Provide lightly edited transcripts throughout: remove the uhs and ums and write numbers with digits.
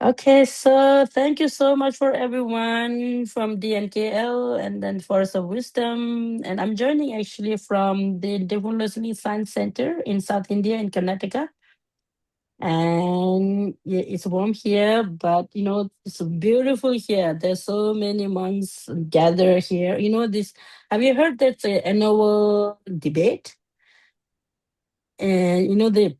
Okay, so thank you so much for everyone from DNKL and then Forest of Wisdom. And I'm joining actually from the Devon Science Center in South India in Karnataka. And yeah, it's warm here, but it's beautiful here. There's so many monks gather here. This, have you heard that annual debate? And the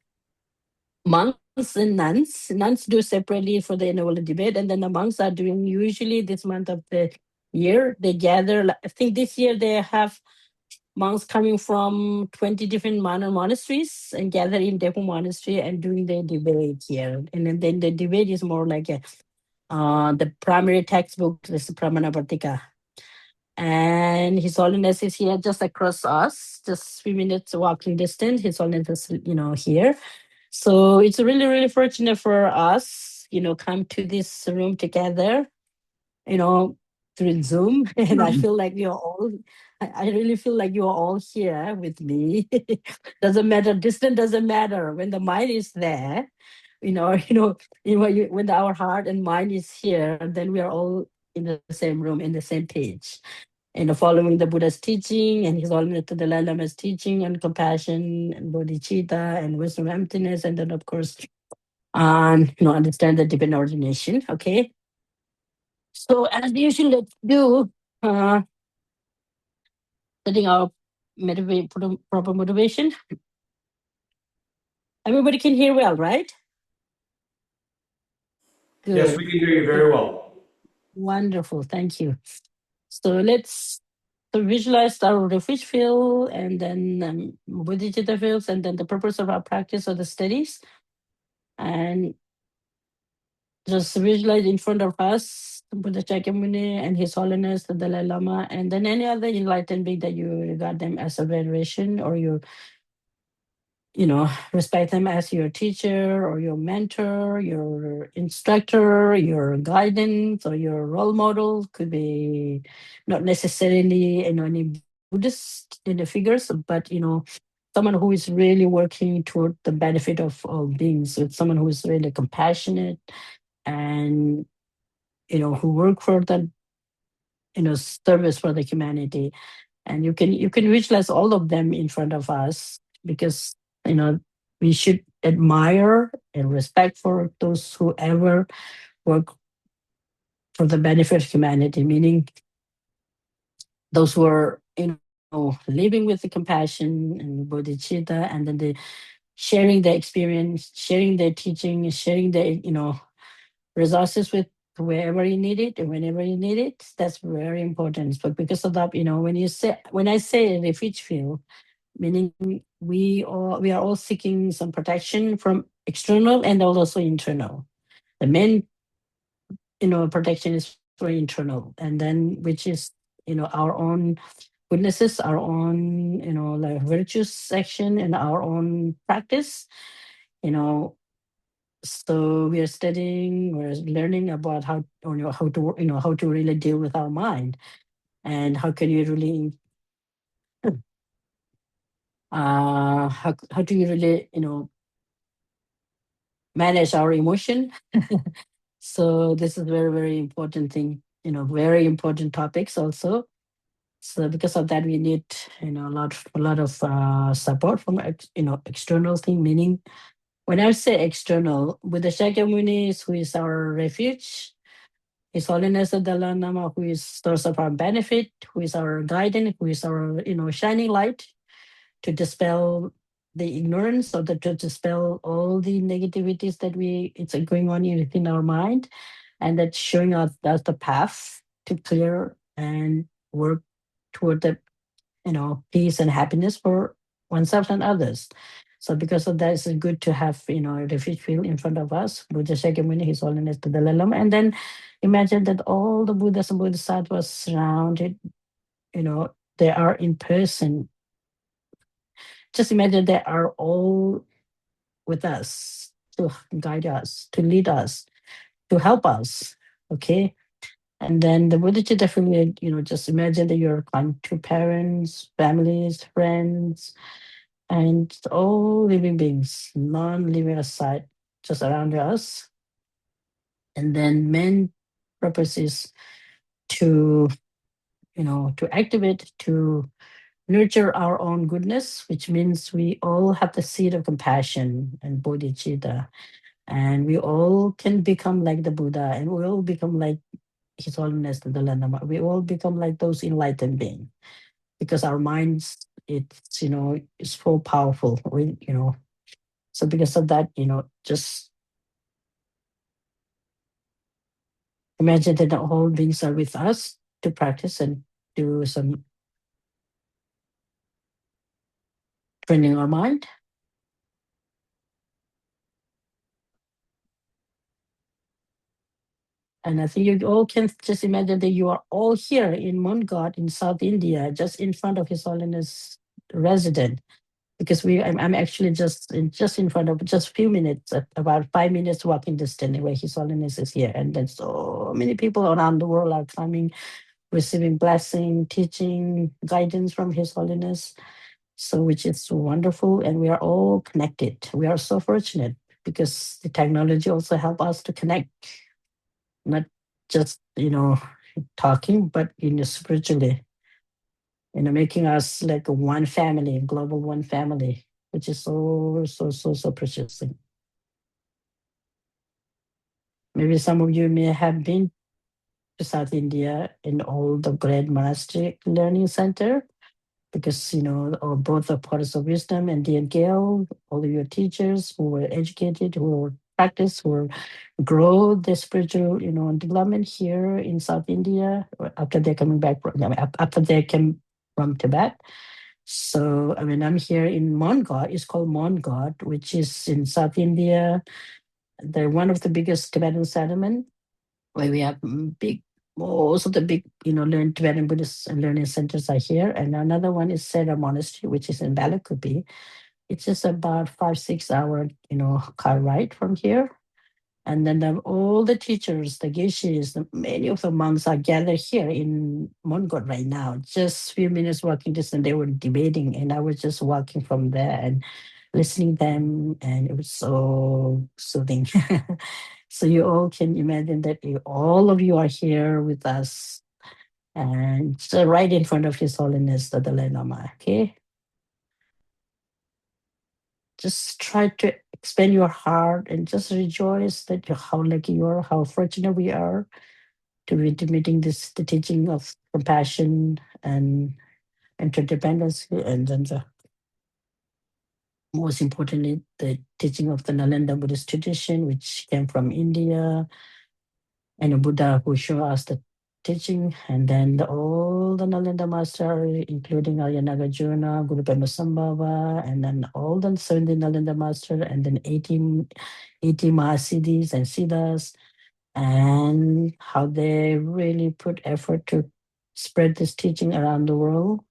monks and nuns do separately for the annual debate, and then the monks are doing usually this month of the year. They gather. I think this year they have monks coming from 20 different monasteries and gather in Depu Monastery and doing the debate here. And then the debate is more like the primary textbook, this is Pramana Vartika. And His Holiness is here just across us, just 3 minutes walking distance. His Holiness is, here. So it's really, really fortunate for us, come to this room together, you know, through Zoom. And I feel like I really feel like you're all here with me. Doesn't matter, distance doesn't matter. When the mind is there, when our heart and mind is here, then we are all in the same room, in the same page. Following the Buddha's teaching and His Holiness the Dalai Lama's teaching on compassion and bodhicitta and wisdom emptiness, and then of course, understand the divine ordination. Okay, so as usual, let's do uh, setting our proper motivation. Everybody can hear well, right? Yes, Good. we can hear you very well. Wonderful. Thank you. So let's visualize our refuge field and then bodhicitta fields, and then the purpose of our practice or the studies. And just visualize in front of us Buddha Shakyamuni and His Holiness the Dalai Lama, and then any other enlightened being that you regard them as a veneration, or respect them as your teacher or your mentor, your instructor, your guidance, or your role model. Could be not necessarily any Buddhist figures, but someone who is really working toward the benefit of all beings. So it's someone who is really compassionate and who work for the service for the humanity. And you can visualize all of them in front of us, because you know we should admire and respect for those who ever work for the benefit of humanity, meaning those who are living with the compassion and bodhicitta, and then they sharing their experience, sharing their teaching, sharing their resources with wherever you need it and whenever you need it. That's very important. But because of that, when I say refuge field, meaning we are all seeking some protection from external and also internal. The main protection is for internal, and then which is our own goodnesses, our own like virtues section, and our own practice. you know so we are studying, we're learning about how to really deal with our mind, and how can you really how do you really manage our emotion. So this is very, very important thing, very important topics also. So because of that, we need a lot of support from external thing. Meaning, when I say external, with the Shakyamuni, who is our refuge, His Holiness the Dalai Lama, who is source of our benefit, who is our guidance, who is our shining light to dispel the ignorance, or to dispel all the negativities that it's going on within our mind, and that's showing us that's the path to clear and work toward the peace and happiness for oneself and others. So because of that, it's good to have a refuge field in front of us, Buddha Shakyamuni, His Holiness the Dalai Lama, and then imagine that all the Buddhas and Bodhisattvas surrounded, they are in person. Just imagine they are all with us to guide us, to lead us, to help us. Okay. And then the Bodhicitta affiliate, just imagine that you're kind to parents, families, friends, and all living beings, non living aside, just around us. And then main purpose is to, to activate, to nurture our own goodness, which means we all have the seed of compassion and bodhicitta, and we all can become like the Buddha, and we all become like His Holiness the Dalai Lama. We all become like those enlightened beings because our minds, it's is so powerful. So because of that, just imagine that the whole beings are with us to practice and do some training our mind. And I think you all can just imagine that you are all here in Mongod in South India, just in front of His Holiness resident. Because I'm actually just in front of just a few minutes, about 5 minutes walking distance where His Holiness is here, and then so many people around the world are coming, receiving blessing, teaching, guidance from His Holiness. So which is so wonderful, and we are all connected. We are so fortunate because the technology also help us to connect, not just talking, but spiritually, making us like a one family, global one family, which is so so so so precious. Maybe some of you may have been to South India in all the great monastic learning center, because or both the Portals of Wisdom and DNKL, all of your teachers who were educated, who were practice, who were grow the spiritual development here in South India after they're coming back from, after they came from Tibet. So I'm here in Mongod. It's called Mongod, which is in South India. They're one of the biggest Tibetan settlement, where we have big, most of the big, learn Tibetan Buddhist and learning centers are here. And another one is Seda Monastery, which is in Balakupi. It's just about 5-6 hour, car ride from here. And then all the teachers, the geshes, many of the monks are gathered here in Mongod right now. Just a few minutes walking distance, they were debating, and I was just walking from there and listening them, and it was so soothing. So you all can imagine that all of you are here with us, and so right in front of His Holiness the Dalai Lama. Okay, just try to expand your heart and just rejoice that how lucky you are, how fortunate we are to be meeting the teaching of compassion and interdependence, and then most importantly, the teaching of the Nalanda Buddhist tradition, which came from India, and a Buddha who showed us the teaching, and then all the Nalanda master, including Nagarjuna, Guru Sambhava, and then all the 17 Nalanda master, and then 80 Mahasiddhis and Siddhas, and how they really put effort to spread this teaching around the world.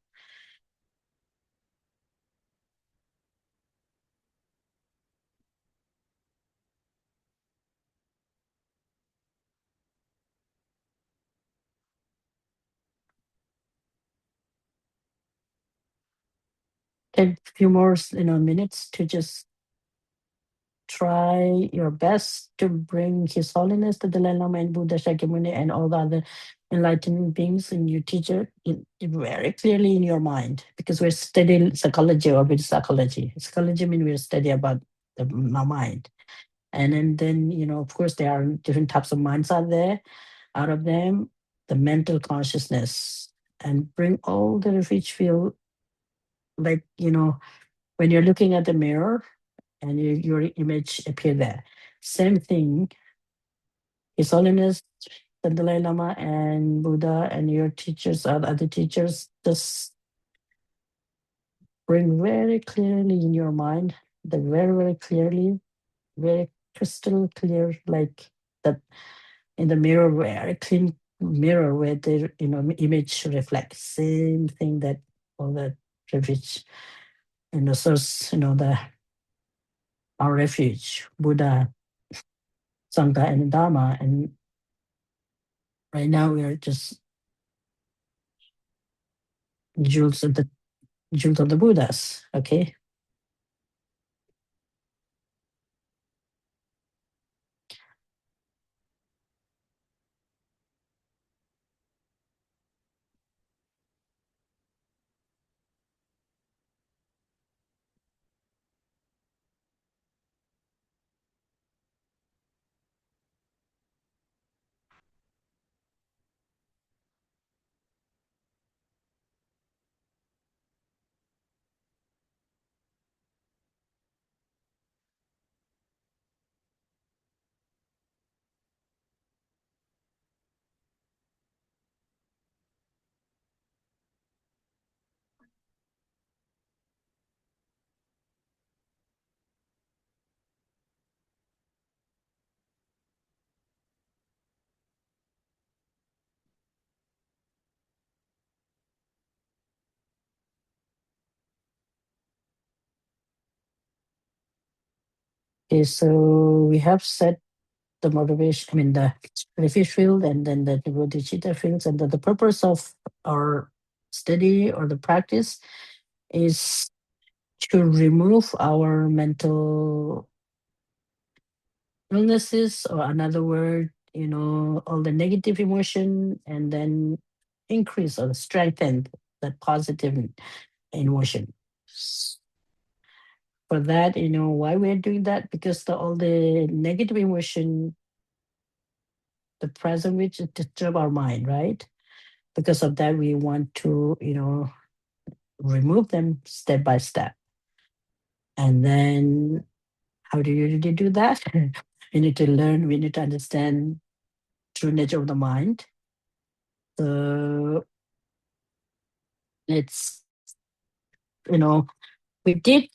Take a few more minutes to just try your best to bring His Holiness the Dalai Lama and Buddha Shakyamuni and all the other enlightened beings in your teacher very clearly in your mind, because we're studying psychology or Buddhist psychology. Psychology means we're studying about the mind. And then, of course, there are different types of minds out there. Out of them, the mental consciousness, and bring all the refuge feel like, when you're looking at the mirror and your image appear there. Same thing, His Holiness the Dalai Lama and Buddha and your teachers or other teachers just bring very clearly in your mind, the very, very clearly, very crystal clear, like that in the mirror, very clean mirror where the image reflects. Same thing that all the refuge, source, the our refuge, Buddha, Sangha, and Dharma. And right now we are just jewels of the Buddhas. Okay. Okay, so we have set the motivation, I mean, the fish field and then the bodhicitta fields, and the purpose of our study or the practice is to remove our mental illnesses, or another word, all the negative emotion, and then increase or strengthen that positive emotion. For that, why we're doing that? Because all the negative emotion, the present which disturb our mind, right? Because of that, we want to, remove them step by step. And then how do you really do that? We need to learn, we need to understand true nature of the mind. So it's, we did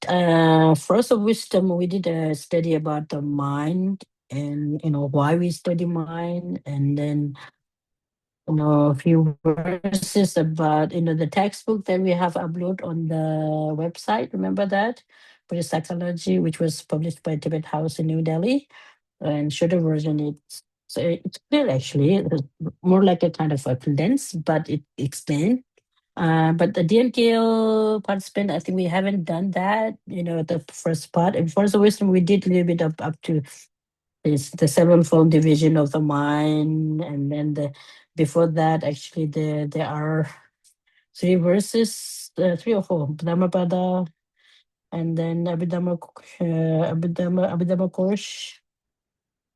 first of wisdom, we did a study about the mind, and why we study mind, and then a few verses about the textbook that we have uploaded on the website. Remember that? Buddhist psychology, which was published by Tibet House in New Delhi. And shorter version, it's clear actually. It's more like a kind of a condense, but it explains. But the DMKL participant, I think we haven't done that. The first part. And first wisdom, we did a little bit up to the sevenfold division of the mind, and then before that, actually, there are three verses, three or four, Dhammapada, and then Abhidhamma Kosh,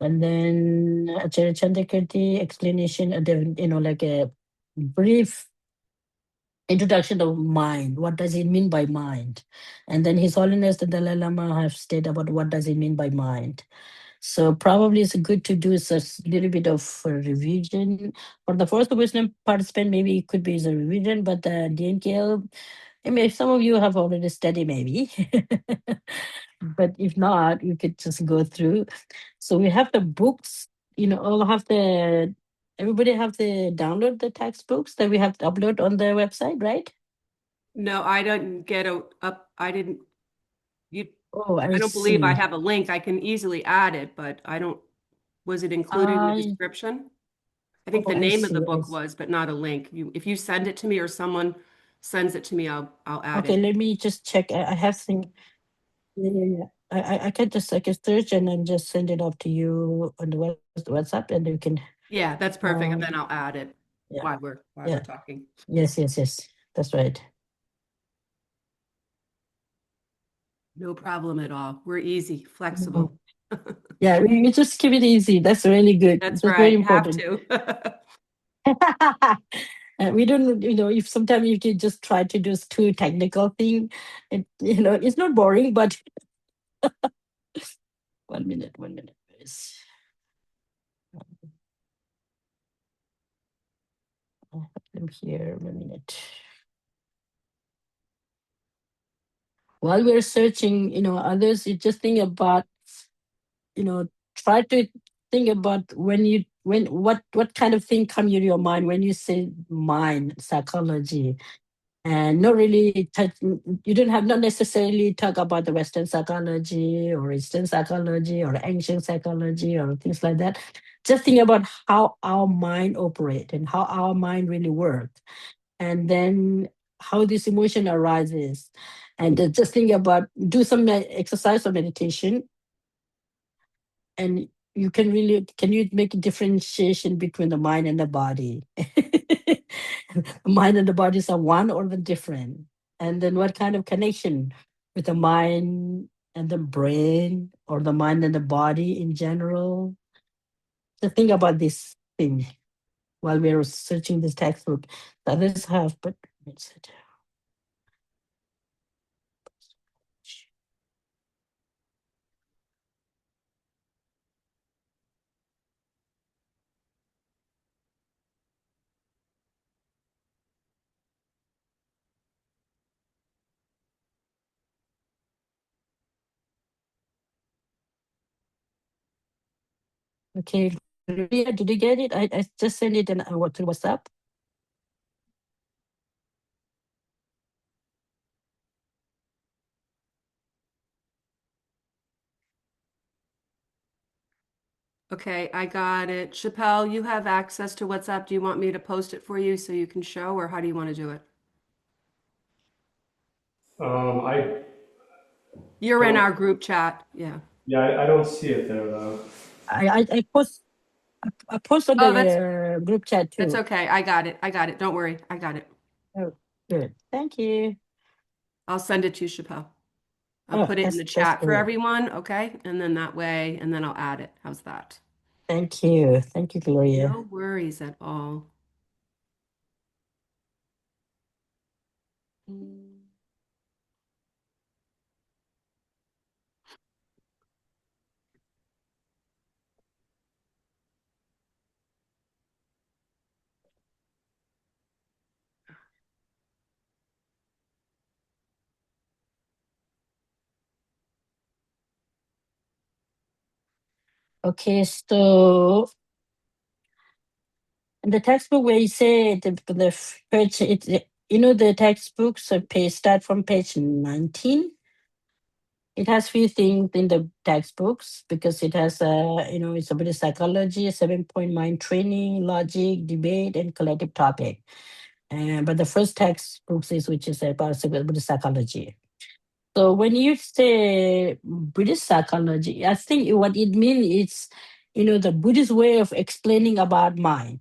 and then Acharya Chandrakirti explanation, like a brief introduction of mind. What does it mean by mind? And then His Holiness the Dalai Lama have stated about what does it mean by mind. So probably it's good to do a little bit of a revision. For the first wisdom participant, maybe it could be as a revision, but the DNKL, I mean, if some of you have already studied, maybe. But if not, you could just go through. So we have the books, all have everybody have the download the textbooks that we have to upload on the website, right? No, I didn't get up. I didn't. You. Oh, I I don't believe I see. have a link. I can easily add it, but I don't. Was it included in the I description? I think oh, the I name of the see. book was, but not a link. If you send it to me or someone sends it to me, I'll add Okay, it. let me just check. I have thing. Yeah, yeah, yeah. I can search and then just send it off to you on the WhatsApp, and you can. Yeah, that's perfect. And Um, then I'll add it yeah, while we're yeah, talking. yes, yes, yes. That's right. No problem at all. We're easy, Mhm. flexible. Yeah, we just keep it easy. That's really good. That's That's very right. Have important. to. And we don't, if sometimes you can just try to do too technical thing, it's not boring, but 1 minute, 1 minute. I have them here. 1 minute. While we're searching, others, you just think about, try to think about what kind of thing come into your mind when you say mind, psychology. And not really touch, you don't have not necessarily talk about the Western psychology or Eastern psychology or ancient psychology or things like that. Just think about how our mind operate and how our mind really works, and then how this emotion arises. And just think about, do some exercise or meditation, and can you make a differentiation between the mind and the body? The mind and the bodies are one or the different, and then what kind of connection with the mind and the brain, or the mind and the body in general? So think about this thing while we're searching this textbook. The others have, but it's okay. Lydia, did you get it? I just sent it and I went to WhatsApp. Okay, I got it. Chappelle, you have access to WhatsApp. Do you want me to post it for you so you can show, or how do you want to do it? I You're in don't. our group chat. Yeah. Yeah, I don't see it there though. I post on Oh, the group chat that's too. okay. I got it. I got it. Don't worry. I got it. Oh, good. Thank you. I'll send it to you, Chappelle. I'll Oh, put it in the that's chat for good. everyone, okay? And then that way, and then I'll add it. How's that? Thank you. Thank you, No Gloria. worries at all. Okay, so in the textbook where you say page, the textbooks page start from page 19. It has few things in the textbooks because it has it's a bit of psychology, 7-point mind training, logic, debate, and collective topic. But the first textbook is which is about Buddhist psychology. So when you say Buddhist psychology, I think what it means is, the Buddhist way of explaining about mind.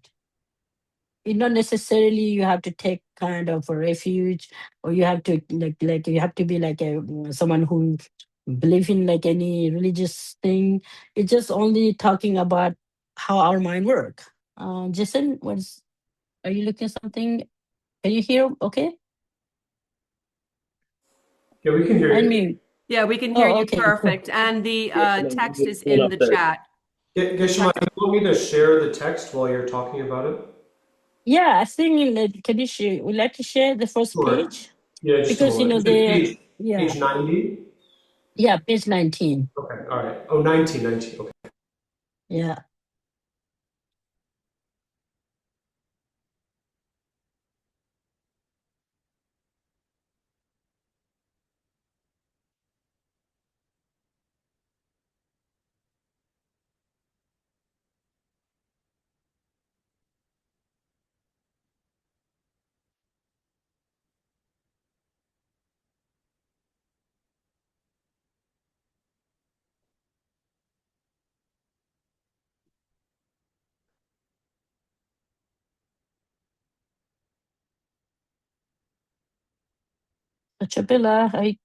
It not necessarily you have to take kind of a refuge, or you have to like you have to be like someone who believe in like any religious thing. It's just only talking about how our mind work. Jason, are you looking at something? Can you hear? Okay, Yeah, we can hear you. unmute. Yeah, we can hear Oh, you okay, cool. perfect. And the Yeah, let me text just is pull in up the that. chat. The Geshima, text. do you want me to share the text while you're talking about it? Yeah, I think can you share? Would like to share the first Sure. page Yeah, just a because moment. You said the page 90? page 19. Okay, all right. Oh, 19, 19. Okay. Yeah, so Chabila, are you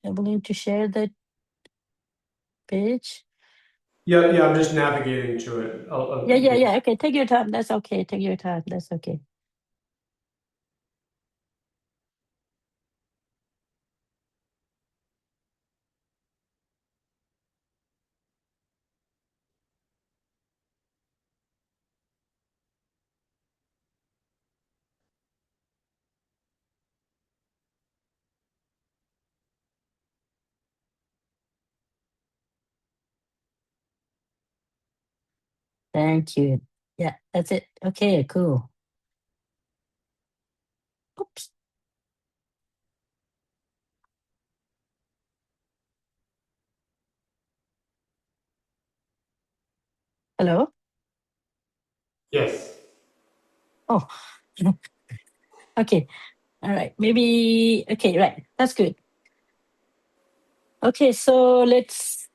willing to share that page? Yeah, I'm just navigating to it. Yeah. Okay, take your time. That's okay. Take your time. That's okay. Thank you. Yeah, that's it. Okay, cool. Oops. Hello? Yes. Oh, okay. All right. Maybe, okay, right. That's good. Okay, so let's,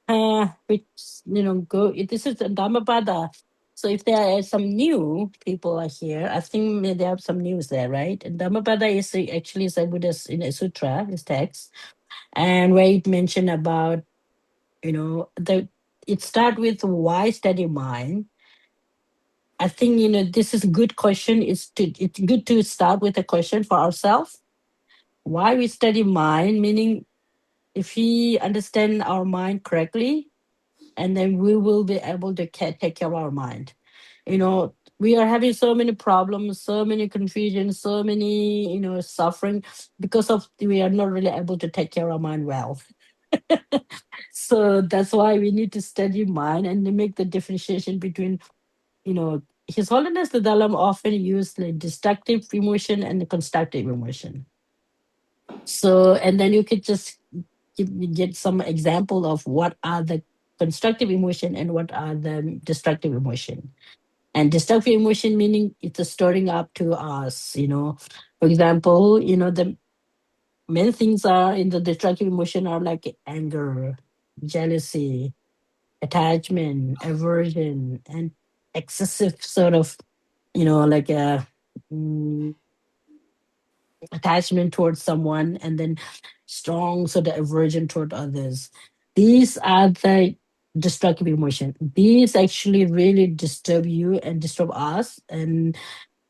go. This is the Dhammapada. So if there are some new people are here, I think they have some news there, right? Dhammapada is actually is a Buddhist in a sutra, this text, and where it mentioned about, it start with why study mind. I think this is a good question. It's good to start with a question for ourselves. Why we study mind, meaning if we understand our mind correctly, and then we will be able to take care of our mind. We are having so many problems, so many confusion, so many suffering because of we are not really able to take care of our mind well. So that's why we need to study mind and to make the differentiation between His Holiness the Dalai Lama often used like destructive emotion and the constructive emotion. So, and then you could just get some example of what are the constructive emotion and what are the destructive emotion. And destructive emotion meaning it's a storing up to us, For example, the many things are in the destructive emotion are like anger, jealousy, attachment, aversion, and excessive sort of, like a mm, attachment towards someone, and then strong sort of aversion toward others. These are the destructive emotion. These actually really disturb you and disturb us, and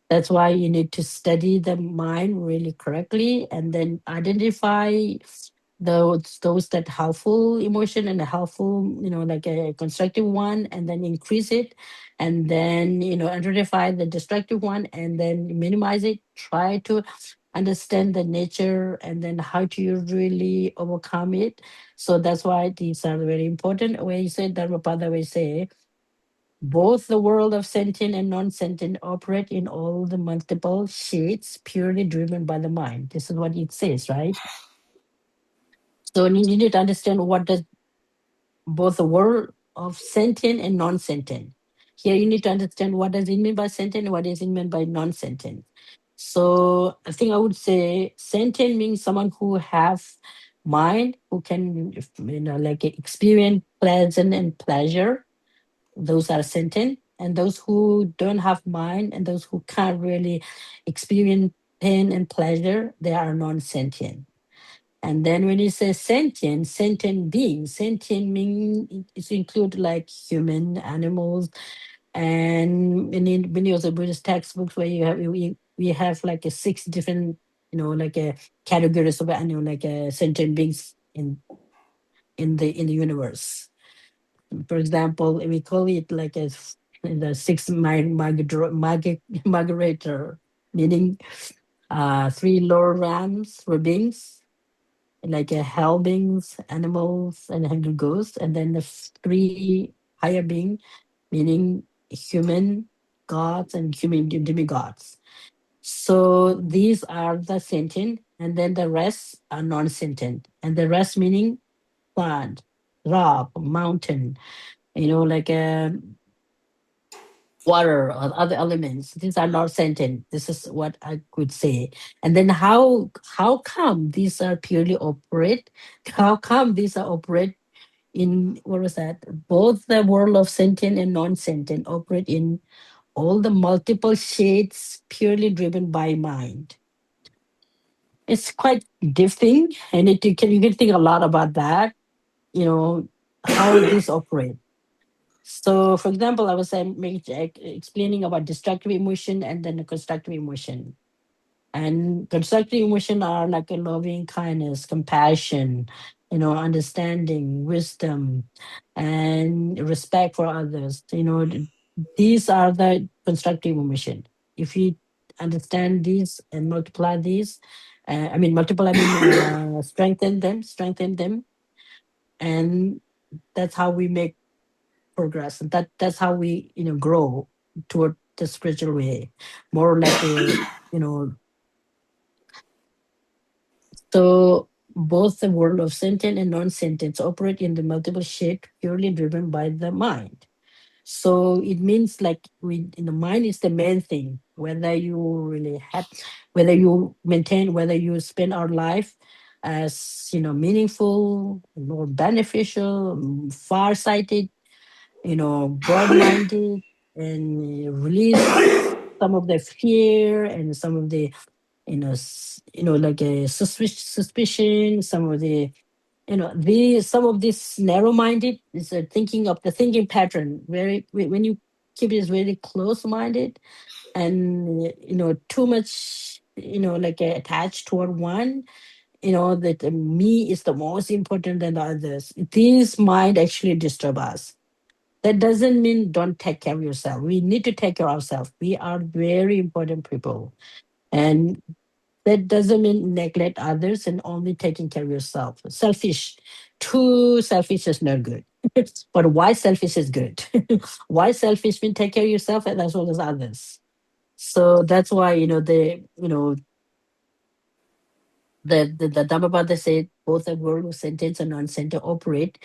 that's why you need to study the mind really correctly and then identify those that helpful emotion and a helpful, like a constructive one, and then increase it, and then identify the destructive one and then minimize it. Try to understand the nature and then how to you really overcome it. So that's why these are very important. When you say Dharmapada, we say both the world of sentient and non-sentient operate in all the multiple shades purely driven by the mind. This is what it says, right? So you need to understand what does both the world of sentient and non-sentient. Here you need to understand what does it mean by sentient and what does it mean by non-sentient. So I think I would say sentient means someone who have mind, who can like experience pleasant and pleasure. Those are sentient. And those who don't have mind and those who can't really experience pain and pleasure, they are non-sentient. And then when you say sentient, sentient beings, sentient mean it include like human, animals, and in many of the Buddhist textbooks where we have like a six different, like a categories of animal, like a sentient beings in the universe. For example, we call it like the six migrator, meaning three lower realms for beings, like hell beings, animals, and hungry ghosts, and then the three higher being, meaning human, gods, and human demigods. So these are the sentient, and then the rest are non-sentient, and the rest meaning plant, rock, mountain, like water or other elements. These are not sentient. This is what I could say. And then how come these are purely operate? How come these are operate in what was that? Both the world of sentient and non-sentient operate in all the multiple shades purely driven by mind. It's quite deep thing, and you can think a lot about that. How these operate. So, for example, I was explaining about destructive emotion and then the constructive emotion. And constructive emotion are like a loving kindness, compassion, understanding, wisdom, and respect for others. These are the constructive emotion. If you understand these and multiply these, strengthen them, and that's how we make progress. And that's how we grow toward the spiritual way, more like a you know so both the world of sentient and non-sentient operate in the multiple shade purely driven by the mind. So it means like the mind is the main thing, whether you really have, whether you maintain, whether you spend our life as meaningful, more beneficial, far-sighted, broad-minded, and release some of the fear and some of the like a suspicion, some of the some of this narrow-minded is a thinking pattern. Very when you keep it very close-minded and too much like attached toward one, that me is the most important than the others. These mind actually disturb us. That doesn't mean don't take care of yourself. We need to take care of ourselves. We are very important people. And that doesn't mean neglect others and only taking care of yourself. Selfish. Too selfish is not good. But why selfish is good? Why selfish mean take care of yourself and as well as others. So that's why, the Dhammapada said both the world of sentence and non-sentient operate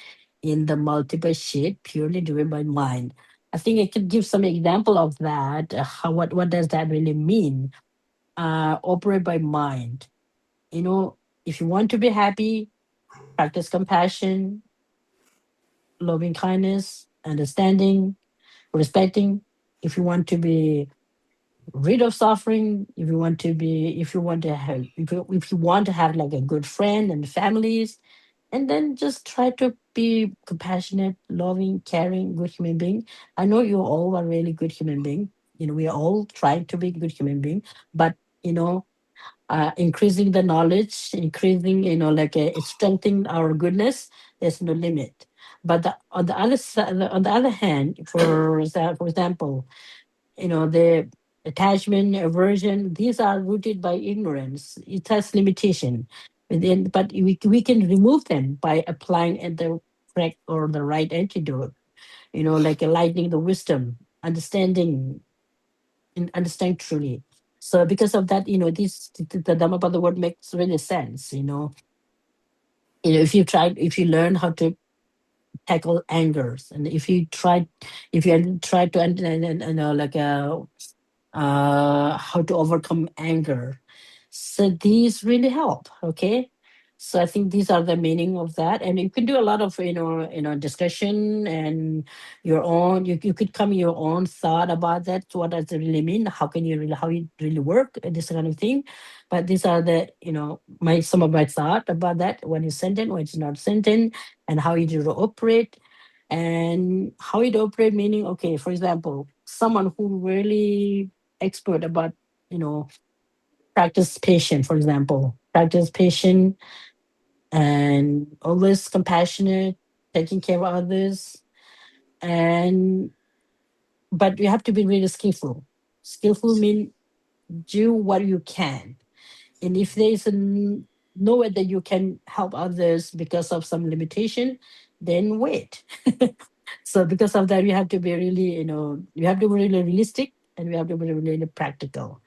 in the multiple shade purely driven by mind. I think I could give some example of that. How what does that really mean? Operate by mind. You know, if you want to be happy, practice compassion, loving kindness, understanding, respecting. If you want to be rid of suffering, if you want to have, if you want to have like a good friend and families, and then just try to be compassionate, loving, caring, good human being. I know you all are really good human being. You know, we are all trying to be good human being, but you know, increasing the knowledge, increasing, like strengthening our goodness, there's no limit. But on the other side, on the other hand, for example, the attachment, aversion, these are rooted by ignorance. It has limitation. But we can remove them by applying at the correct or the right antidote, like enlightening the wisdom, understanding, and understand truly. So because of that, the Dhammapada word makes really sense. If you learn how to tackle angers, and if you try to like how to overcome anger. So these really help. Okay. So I think these are the meaning of that, and you can do a lot of discussion and your own. You could come your own thought about that. What does it really mean? How it really work? This kind of thing. But these are the my some of my thought about that. When it's sentient, when it's not sentient, and how it will operate, and how it operate. Meaning, okay, for example, someone who really expert about you know practice patient, for example, practice patient and always compassionate, taking care of others, and but you have to be really skillful. Skillful mean do what you can, and if there is no way that you can help others because of some limitation, then wait. So because of that, you have to be really, you have to be really realistic, and we have to be really practical.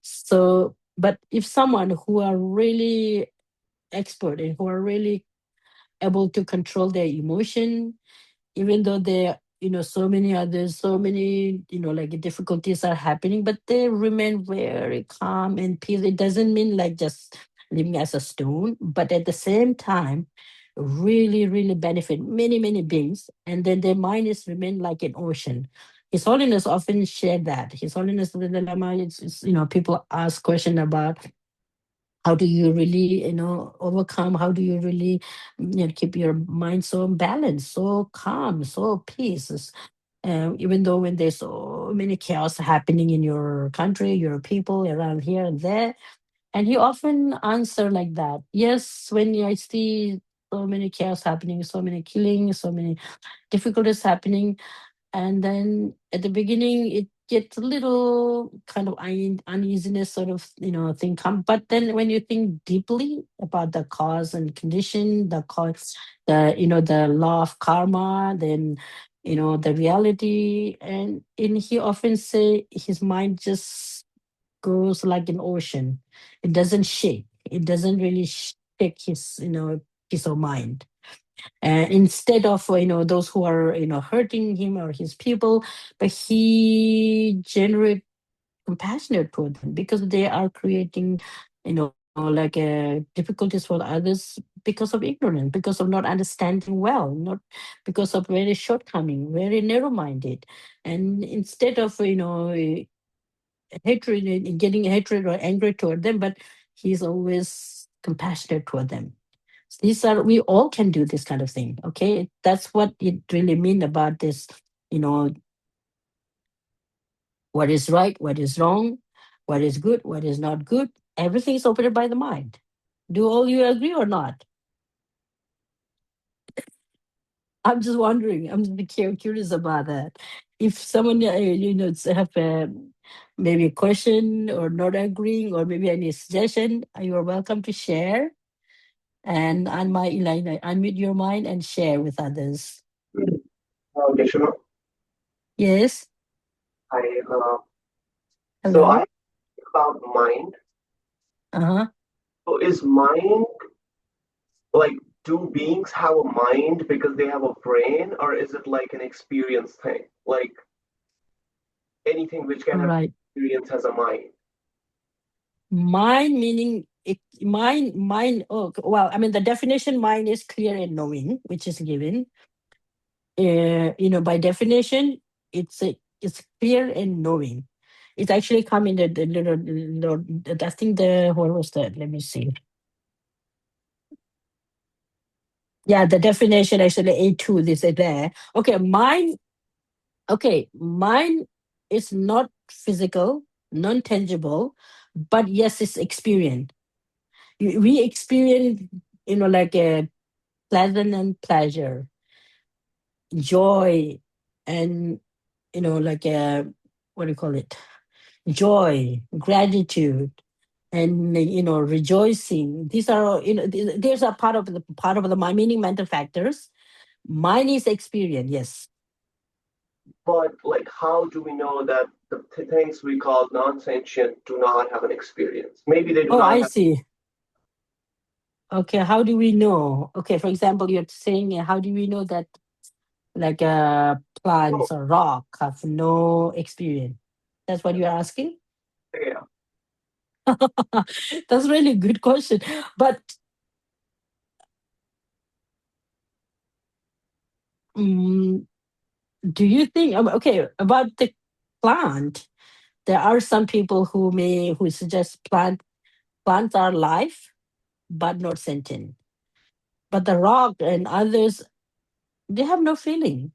So, but if someone who are really expert and who are really able to control their emotion, even though there so many others, so many like difficulties are happening, but they remain very calm and peace. It doesn't mean like just living as a stone, but at the same time really really benefit many many beings, and then their mind is remain like an ocean. His Holiness often shared that. His Holiness the Dalai Lama, people ask question about how do you really overcome, how do you really keep your mind so balanced, so calm, so peace, even though when there's so many chaos happening in your country, your people around here and there. And he often answer like that. Yes, when I see so many chaos happening, so many killings, so many difficulties happening, and then at the beginning it gets a little kind of uneasiness sort of thing come, but then when you think deeply about the cause and condition, the cause, the law of karma, then the reality, and he often say his mind just goes like an ocean. It doesn't shake, it doesn't really shake his peace of mind. Instead of those who are hurting him or his people, but he generate compassionate toward them because they are creating like difficulties for others because of ignorance, because of not understanding well, not because of very shortcoming, very narrow-minded. And instead of hatred, getting hatred or angry toward them, but he's always compassionate toward them. These are, we all can do this kind of thing. Okay, that's what it really mean about this. You know, what is right, what is wrong, what is good, what is not good. Everything is operated by the mind. Do all you agree or not? I'm just wondering. I'm just curious about that. If someone have maybe a question or not agreeing or maybe any suggestion, you are welcome to share. And unmute your mind and share with others. Geshema, Yes. I so Hello. I think about mind. Uh huh. So is mind like do beings have a mind because they have a brain, or is it like an experience thing? Like anything which can have Right. experience has a mind. Mind meaning it mind. Oh, well, I mean the definition mind is clear and knowing, which is given. By definition, it's clear and knowing. It's actually come in the little, I think what was that? Let me see. Yeah, the definition actually A2, this is there. Okay, mind is not physical, non-tangible, but yes, it's experience. We experience, like a pleasant and pleasure, joy, and like a, what do you call it? Joy, gratitude, and rejoicing. These are these are part of the mind, meaning mental factors. Mine is experience, yes. But like, how do we know that the things we call non-sentient do not have an experience? Maybe they do Oh, not I have. see. Okay, how do we know? Okay, for example, you're saying, how do we know that like No, plants or rock have no experience? That's what yeah, you're asking? yeah. That's really a good question. But mm, do you think, okay, about the plant, there are some people who suggest plants are life, but not sentient. But the rock and others, they have no feeling.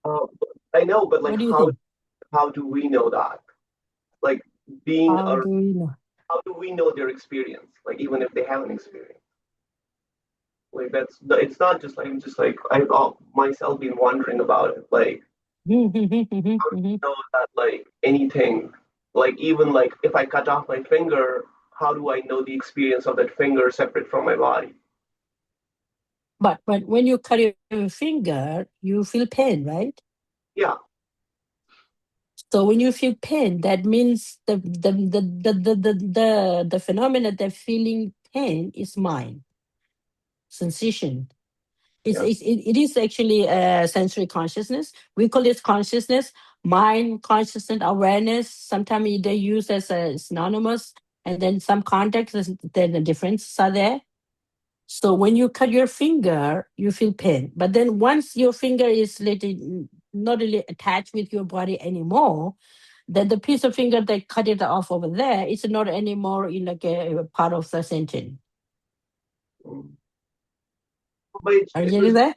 Uh, I know, but like, What do you think? how do we know that? Like, being How a do we know? how do we know their experience? Like, even if they have an experience, like it's not just like I've myself been wondering about it. Like, how do you know that like anything, like even like if I cut off my finger, how do I know the experience of that finger separate from my body? But when you cut your finger, you feel pain, right? Yeah, So when you feel pain, that means the phenomena that feeling pain is mind sensation. yeah, It is actually a sensory consciousness. We call it consciousness, mind consciousness, awareness. Sometimes they use as a synonymous, and then some context, then the differences are there. So when you cut your finger, you feel pain. But then once your finger is not really attached with your body anymore, then the piece of finger that cut it off over there is not anymore in like a part of the sentence. mm. But it, Are you it getting was that?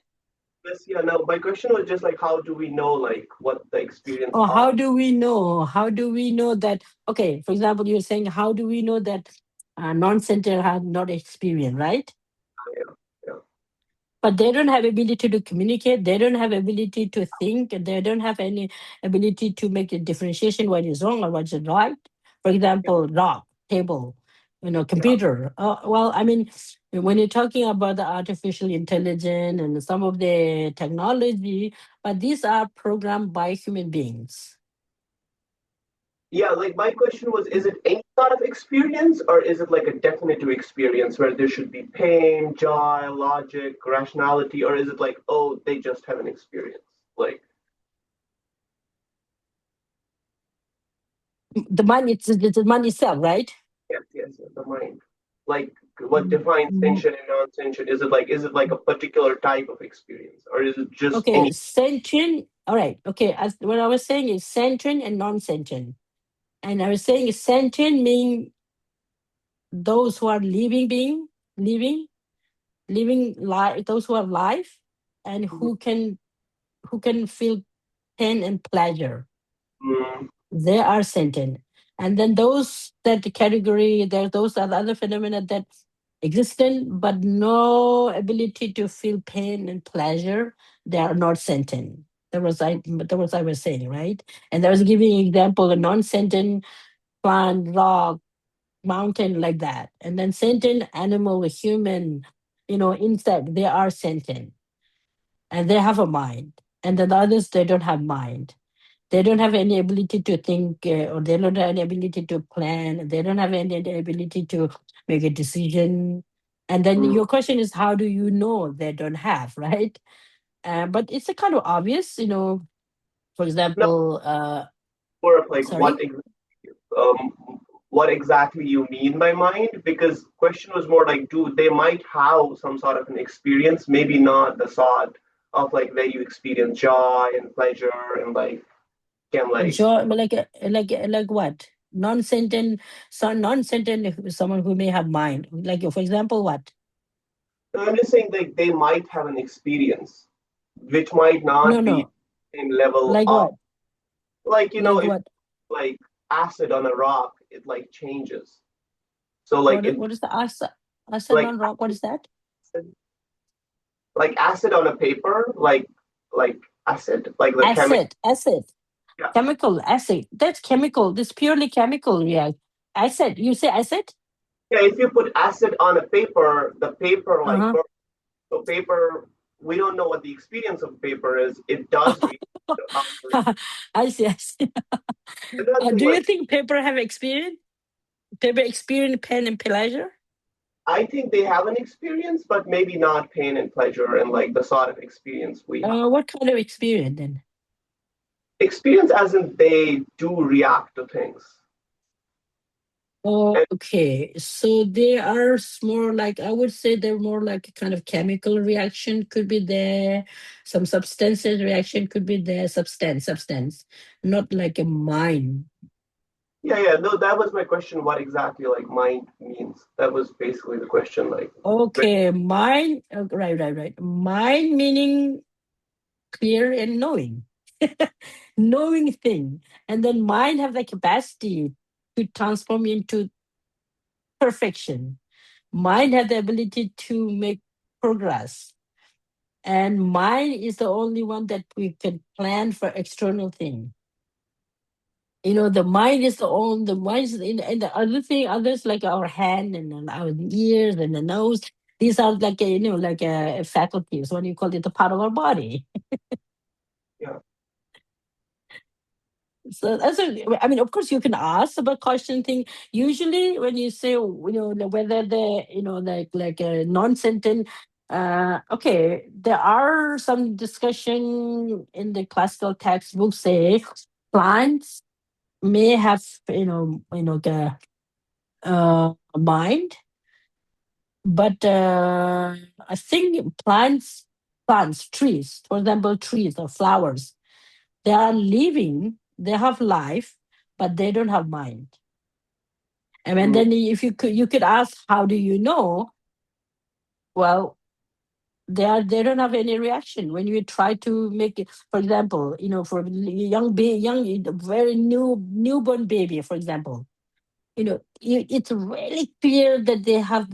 just, yeah. No, my question was just like, how do we know like what the experience Or of? how do we know? How do we know that? Okay, for example, you're saying, how do we know that non-center have not experience, right? Yeah, yeah, But they don't have ability to communicate. They don't have ability to think. They don't have any ability to make a differentiation what is wrong or what is right. For yeah, example, rock, table, yeah. computer. Well, I mean, when you're talking about the artificial intelligence and some of the technology, but these are programmed by human beings. Yeah, like my question was, is it any sort of experience or is it like a definitive experience where there should be pain, joy, logic, rationality, or is it like, oh, they just have an experience? Like, The mind, it's the mind itself, right? yes, yes, yes, the mind. Like, what defines Mm, sentient and non-sentient? Is it like a particular type of experience, or is it just okay, any? sentient. All right. Okay. What I was saying is sentient and non-sentient. And I was saying sentient mean those who are living being, living, living life, those who are alive and who can feel pain and pleasure. Mm, They are sentient. And then those that category, those are the other phenomena that existent but no ability to feel pain and pleasure, they are not sentient. That was I was saying, right? And I was giving example, a non-sentient plant, rock, mountain, like that. And then sentient animal, human, insect, they are sentient and they have a mind. And then the others, they don't have mind. They don't have any ability to think, or they don't have any ability to plan. They don't have any ability to make a decision. And then Mm. your question is, how do you know they don't have, right? But it's a kind of obvious, for No, example, more of like sorry? what exactly you mean by mind, because question was more like, do they might have some sort of an experience, maybe not the sort of like where you experience joy and pleasure and like can like. Joy, like what? Non-sentient, non-sentient, someone who may have mind. Like, for example, what? I'm just saying like they might have an experience which might No, not be no. in level Like of what? like Like if what? like acid on a rock, it like changes. So like it What is the acid like on rock? What is that? like acid on a paper, like acid, like the chemical. Acid, Yeah, chemical, acid. That's chemical. This purely chemical react. Acid. You say acid? yeah. If you put acid on a paper, the paper like Uh burns. So paper, we don't know what the experience of paper is. It does read the outer. huh. I see. I see. It doesn't Do you like. think paper have experience? Paper experience pain and pleasure? I think they have an experience, but maybe not pain and pleasure and like the sort of experience we have. What kind of experience then? Experience as in they do react to things. Oh, And okay. So they are more like, I would say they're more like a kind of chemical reaction could be there. Some substances reaction could be there. Substance, not like a mind. yeah, no, that was my question. What exactly like mind means? That was basically the question. Like, Okay, mind, right. Mind meaning clear and knowing. Knowing thing. And then mind have the capacity to transform into perfection. Mind have the ability to make progress. And mind is the only one that we can plan for external thing. The mind is the mind is and the other thing, others like our hand and then our ears and the nose. These are like faculties. What do you call it? The part of our body. yeah, So I mean, of course, you can ask about question thing. Usually, when you say, whether the, like a non-sentient, okay, there are some discussion in the classical textbooks say plants may have, the mind, but I think trees, for example, trees or flowers, they are living, they have life, but they don't have mind. And mm, then if you could ask, how do you know? Well, they don't have any reaction when you try to make it. For example, for a young, very newborn baby, for example, it's really clear that they have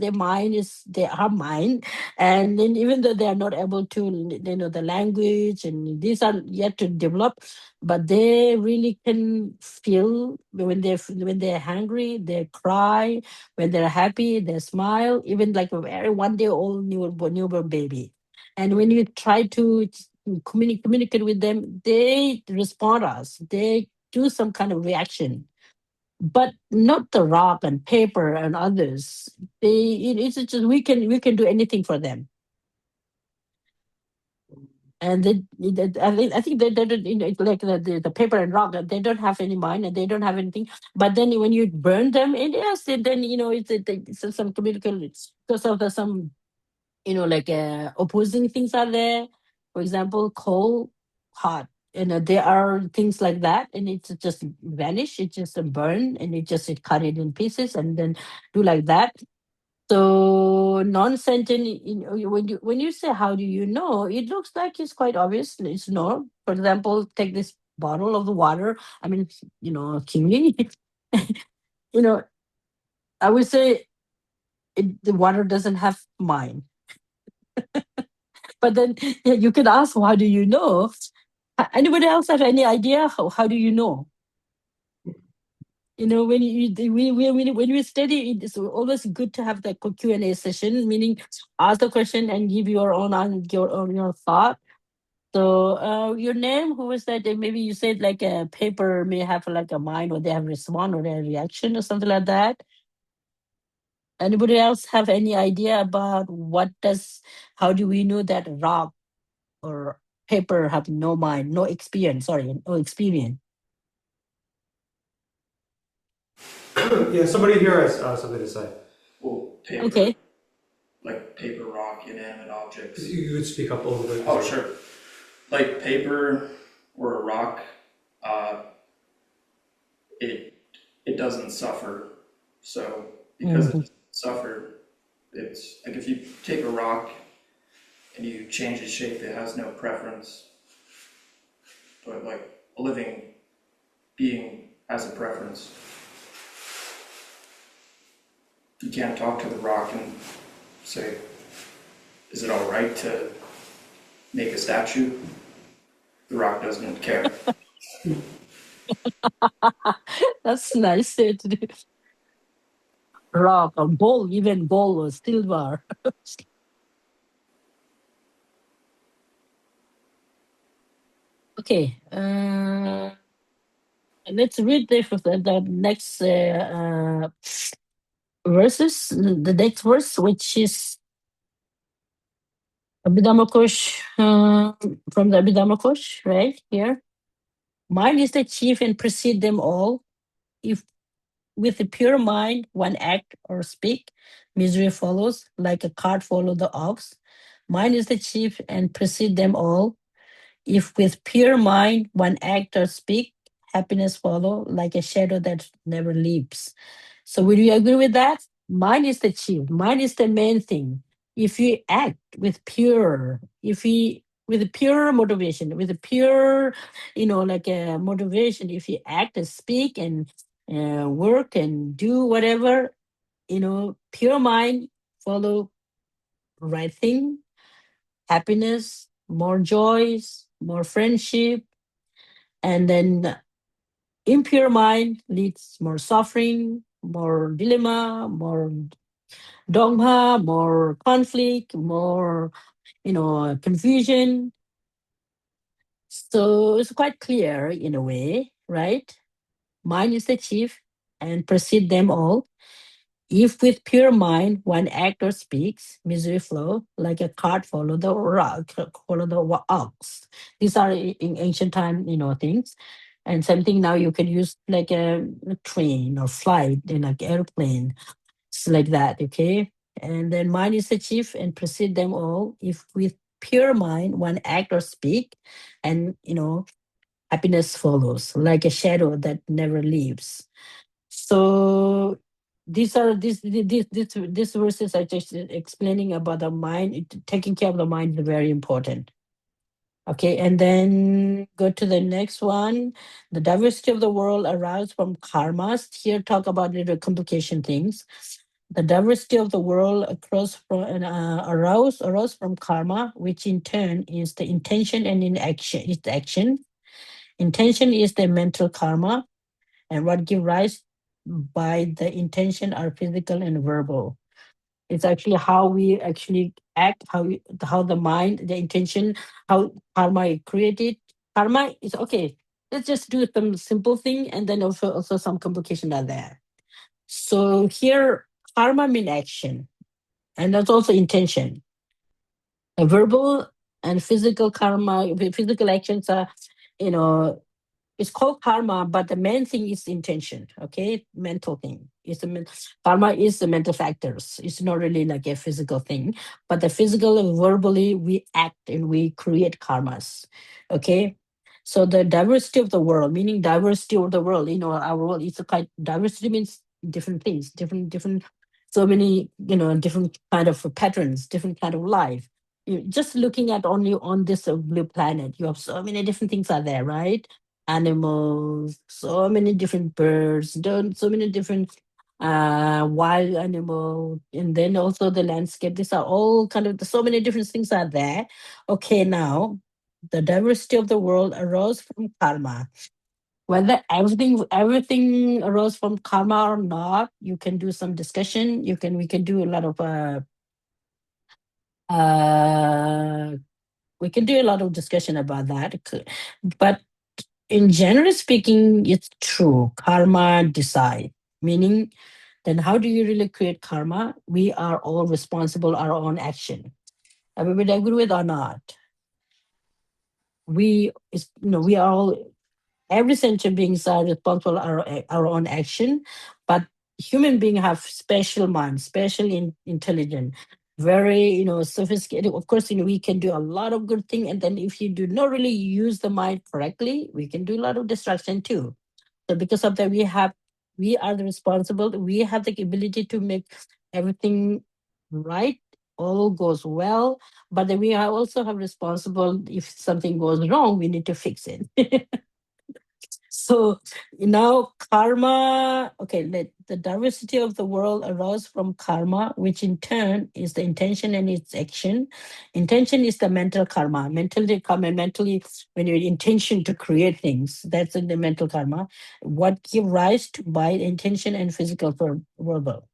mind. And then even though they are not able to, the language and these are yet to develop, but they really can feel when they're hungry, they cry. When they're happy, they smile, even like a very 1 day old newborn baby. And when you try to communicate with them, they respond us, they do some kind of reaction, but not the rock and paper and others. It's just we can do anything for them. And I think they don't, it's like the paper and rock, they don't have any mind and they don't have anything. But then when you burn them, and yes, then it's some communication, because of some like opposing things are there. For example, cold, hot. There are things like that, and it's just vanish. It just burn, and it cut it in pieces, and then do like that. So non-sentient. When you say how do you know, it looks like it's quite obvious. It's no. For example, take this bottle of the water. I mean, King. you know, I would say the water doesn't have mind. But then you could ask, how do you know? Anybody else have any idea? How do you know? When we study, it's always good to have the Q&A session, meaning ask the question and give your own thought. So your name, who was that? Maybe you said like a paper may have like a mind, or they have respond, or they have reaction, or something like that. Anybody else have any idea about how do we know that rock or paper have no mind, no experience? Sorry, no experience. Yeah, somebody here has something to say. Well, paper, Okay. like paper, rock, inanimate objects. You could speak up a little bit. Oh, sure. Like paper or a rock, it doesn't suffer. So because it doesn't suffer, it's like if you take a rock and you change its shape, it has no preference. But like a living being has a preference. You can't talk to the rock and say, is it all right to make a statue? The rock doesn't care. That's nice to do. Rock or gold, even gold or silver. Okay. Let's read the next verses. The next verse, which is Abhidhammakosh, from the Abhidhammakosh, right here. Mind is the chief and precede them all. If with a pure mind one act or speak, misery follows, like a cart follow the ox. Mind is the chief and precede them all. If with pure mind one act or speak, happiness follow, like a shadow that never leaves. So would you agree with that? Mind is the chief. Mind is the main thing. If you act with pure, with a pure motivation, with a pure, like a motivation, if you act and speak and work and do whatever, pure mind follow right thing, happiness, more joys, more friendship, and then impure mind leads more suffering, more dilemma, more dogma, more conflict, more, confusion. So it's quite clear in a way, right? Mind is the chief and precede them all. If with pure mind one actor speaks, misery flow like a cart follow the rock, follow the ox. These are in ancient time, things. And something now you can use like a train or flight and like airplane. It's like that, okay? And then mind is the chief and precede them all. If with pure mind one act or speak, and happiness follows like a shadow that never leaves. So these verses are just explaining about the mind. Taking care of the mind is very important. Okay, and then go to the next one. The diversity of the world arises from karmas. Here, talk about little complication things. The diversity of the world arose from karma, which in turn is the intention, and in action is the action. Intention is the mental karma, and what give rise by the intention are physical and verbal. It's actually how we actually act, how the mind, the intention, how karma is created. Karma is okay. Let's just do some simple thing, and then also some complication are there. So here, karma means action, and that's also intention. A verbal and physical karma, physical actions are, you know, it's called karma, but the main thing is intention. Okay, mental thing. Karma is the mental factors. It's not really like a physical thing, but the physical and verbally we act and we create karmas. Okay, so the diversity of the world, meaning diversity of the world. Our world is a kind. Diversity means different things, different. So many, different kind of patterns, different kind of life. Just looking at only on this blue planet, you have so many different things are there, right? Animals, so many different birds, so many different wild animals, and then also the landscape. These are all kind of so many different things are there. Okay, now the diversity of the world arose from karma. Whether everything arose from karma or not, you can do some discussion. We can do a lot of We can do a lot of discussion about that. But in general speaking, it's true. Karma decide, meaning then how do you really create karma? We are all responsible our own action. Everybody agree with or not? We we are all, every sentient beings are responsible our own action, but human beings have special mind, special intelligent, very sophisticated. Of course, we can do a lot of good thing, and then if you do not really use the mind correctly, we can do a lot of destruction too. So because of that, we are the responsible. We have the ability to make everything right, all goes well, but then we also have responsible. If something goes wrong, we need to fix it. So now karma, okay, the diversity of the world arose from karma, which in turn is the intention and its action. Intention is the mental karma. Mentally karma, mentally when you intention to create things, that's in the mental karma. What give rise to by intention and physical verbal.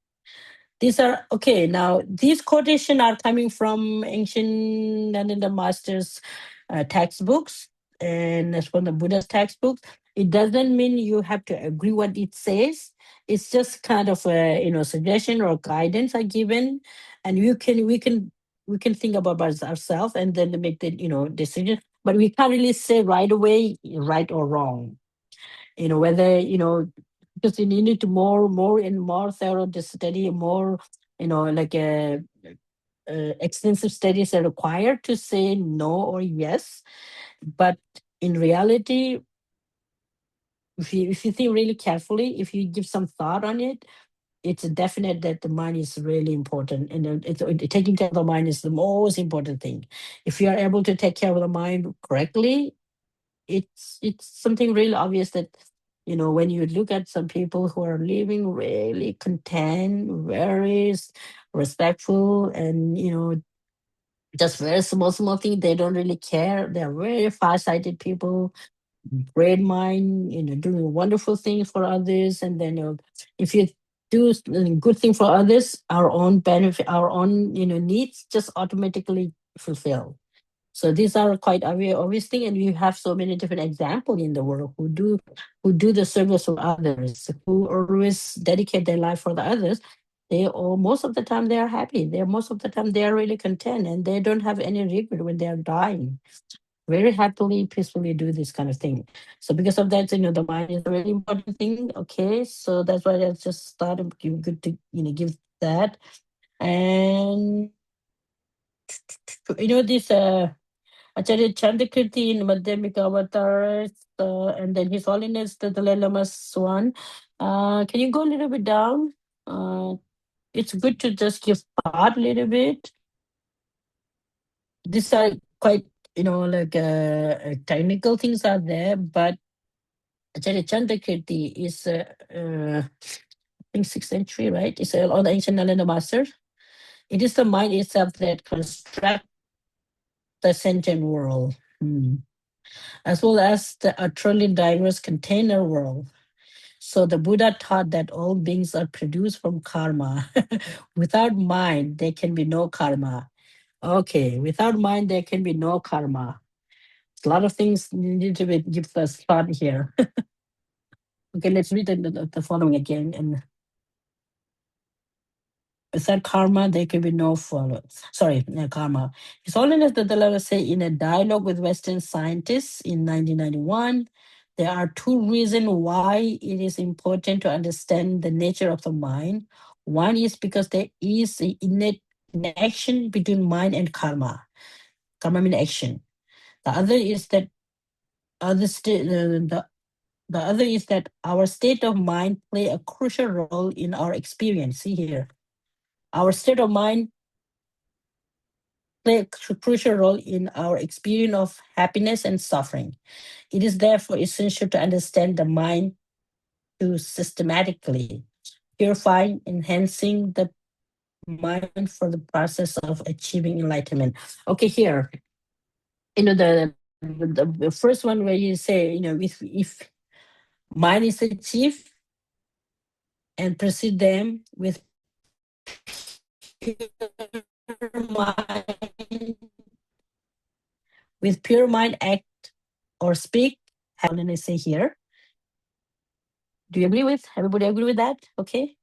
These are okay. Now these quotations are coming from ancient and the masters' textbooks, and as from the Buddha's textbooks. It doesn't mean you have to agree what it says. It's just kind of a suggestion or guidance are given, and we can think about ourselves and then make the decision. But we can't really say right away right or wrong. Whether because you need to more and more thorough study, more like extensive studies are required to say no or yes. But in reality, if you think really carefully, if you give some thought on it, it's definite that the mind is really important, and taking care of the mind is the most important thing. If you are able to take care of the mind correctly, it's something really obvious that when you look at some people who are living really content, very respectful, and just very small thing, they don't really care. They're very far-sighted people, great mind, doing wonderful things for others. And then if you do good thing for others, our own benefit, our own needs just automatically fulfill. So these are quite obvious thing, and we have so many different examples in the world who do the service for others, who always dedicate their life for the others. Most of the time they are happy. Most of the time they are really content, and they don't have any regret when they are dying. Very happily, peacefully do this kind of thing. So because of that, the mind is a very important thing. Okay, so that's why I just started good to give that. And this Acharya Chandrakirti in Madhyamika Avatars, and then His Holiness the Dalai Lama Swan. Can you go a little bit down? It's good to just give thought a little bit. These are quite, like technical things are there, but Acharya Chandrakirti is, I think 6th century, right? It's all the ancient Nalanda masters. It is the mind itself that constructs the sentient world. As well as the utterly diverse container world. So the Buddha taught that all beings are produced from karma. Without mind, there can be no karma. Okay, without mind, there can be no karma. A lot of things need to be give us thought here. Okay, let's read the following again. And without karma, there can be no follow. Sorry, karma. His Holiness the Dalai Lama said in a dialogue with Western scientists in 1991, there are two reasons why it is important to understand the nature of the mind. One is because there is an innate connection between mind and karma. Karma means action. The other is that the other is that our state of mind play a crucial role in our experience. See here, our state of mind play a crucial role in our experience of happiness and suffering. It is therefore essential to understand the mind to systematically purify, enhancing the mind for the process of achieving enlightenment. Okay, here, the first one where you say, if mind is achieved and proceed them with pure mind with pure mind act or speak, how can I say here? Do you agree with? Everybody agree with that? Okay.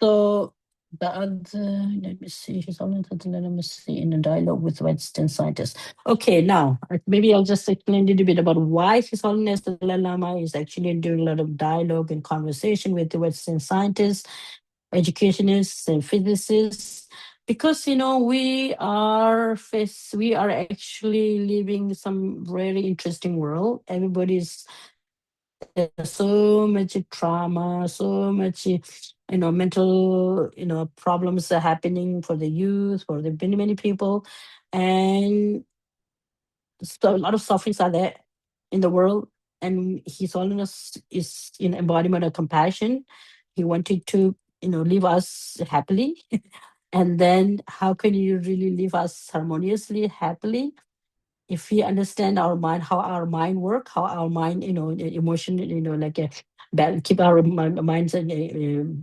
So the other, let me see, he's only let me see in a dialogue with Western scientists. Okay, now maybe I'll just explain a little bit about why His Holiness the Dalai Lama is actually doing a lot of dialogue and conversation with the Western scientists, educationists, and physicists. Because we are actually living some very interesting world. Everybody's there's so much trauma, so much mental problems are happening for the youth, for the many people, and so a lot of sufferings are there in the world. And His Holiness is in embodiment of compassion. He wanted to leave us happily. And then how can you really live us harmoniously, happily, if we understand our mind, how our mind work, how our mind, emotion, like keep our minds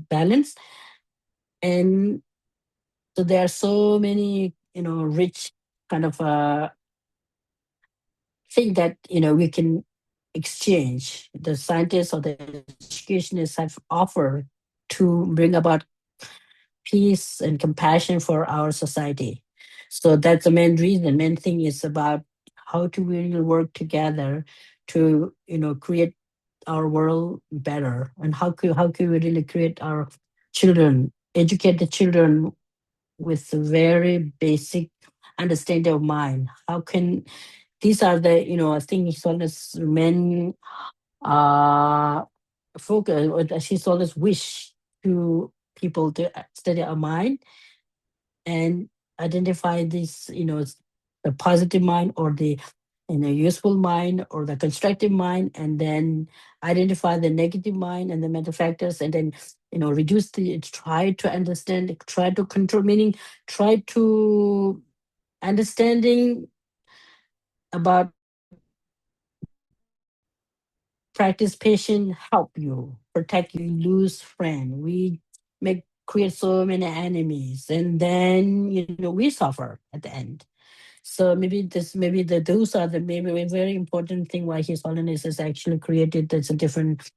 balanced. And so there are so many, rich kind of thing that we can exchange. The scientists or the educationists have offered to bring about peace and compassion for our society. So that's the main reason. Main thing is about how to really work together to create our world better, and how can we really create our children, educate the children with a very basic understanding of mind. How can these are the I think His Holiness men focus, or His Holiness wish to people to study our mind and identify this, the positive mind or the useful mind or the constructive mind, and then identify the negative mind and the mental factors, and then reduce try to understand, try to control, meaning try to understanding about practice patient, help you, protect you, lose friend. We make create so many enemies, and then we suffer at the end. So maybe those are the maybe a very important thing why His Holiness has actually created that's a different,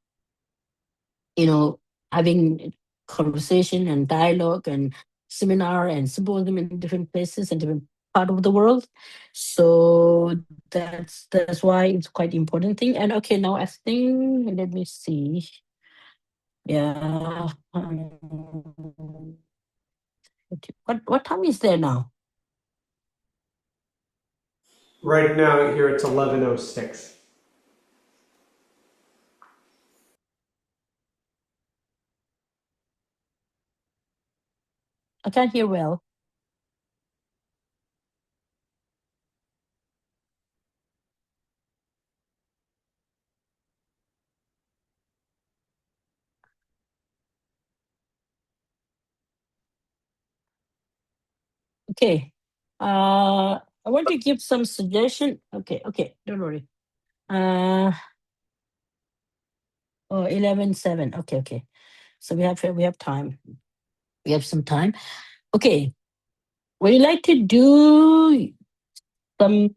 you know, having conversation and dialogue and seminar and symposium in different places and different part of the world. So that's why it's quite important thing. And okay, now I think let me see. Yeah. What time is there now? Right now here it's 11:06. I can't hear well. Okay. I want to give some suggestion. Okay, don't worry. Uh 11:07. Okay. So we have time. We have some time. Okay. Would you like to do some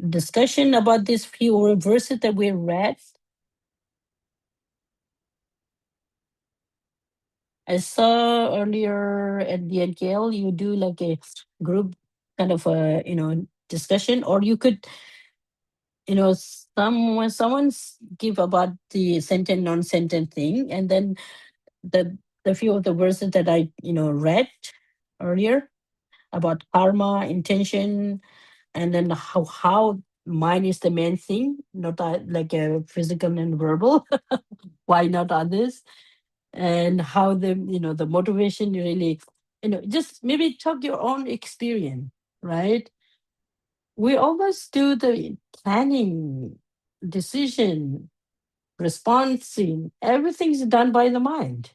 discussion about these few verses that we read? I saw earlier at the Gale, you do like a group kind of a discussion, or you could someone's give about the sentient non-sentient thing, and then the few of the verses that I read earlier about karma, intention, and then how mind is the main thing, not like a physical and verbal. Why not others? And how the motivation really, just maybe talk your own experience, right? We always do the planning, decision, responding. Everything's done by the mind.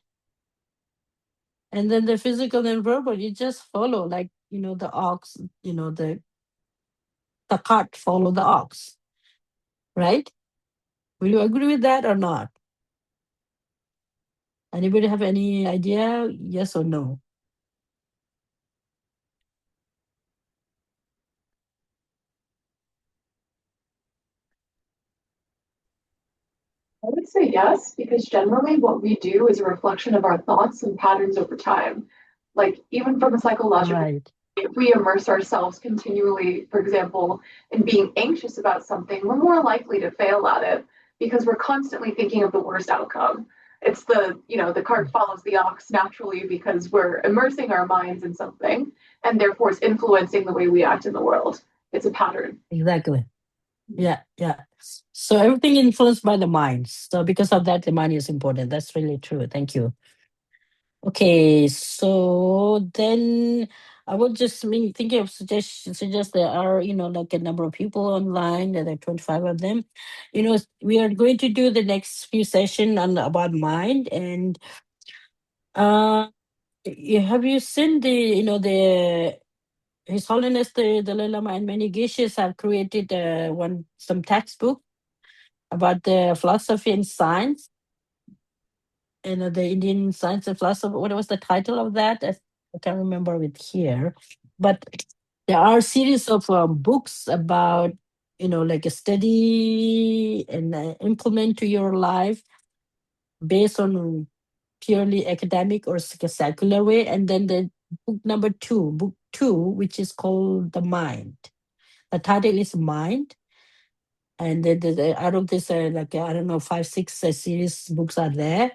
And then the physical and verbal, you just follow, like, the ox, the cart follow the ox, right? Will you agree with that or not? Anybody have any idea? Yes or no? say yes, because generally what we do is a reflection of our thoughts and patterns over time. Like, even from a psychological, Right. if we immerse ourselves continually, for example, in being anxious about something, we're more likely to fail at it because we're constantly thinking of the worst outcome. It's the cart follows the ox naturally because we're immersing our minds in something, and therefore it's influencing the way we act in the world. It's a pattern. Exactly. Yeah, yeah. So everything influenced by the mind. So because of that, the mind is important. That's really true. Thank you. Okay, so then I would just thinking of suggest there are, like a number of people online, there are 25 of them. We are going to do the next few session on about mind, and have you seen His Holiness the Dalai Lama and many geishas have created some textbook about the philosophy and science, the Indian science and philosophy. What was the title of that? I can't remember it here, but there are series of books about like a study and implement to your life based on purely academic or secular way, and then the book two, which is called The Mind. The title is Mind, and out of this, like I don't know, 5, 6 series books are there,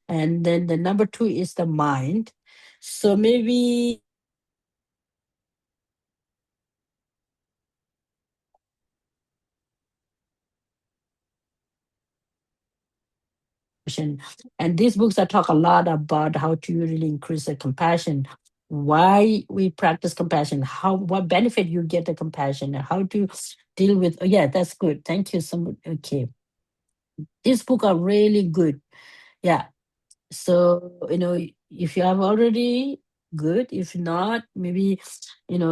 and then the number two is The Mind. So maybe and these books that talk a lot about how to really increase the compassion, why we practice compassion, what benefit you get the compassion, and how to deal with. Oh, yeah, that's good. Thank you so much. Okay, these books are really good. Yeah. So if you have already, good. If not, maybe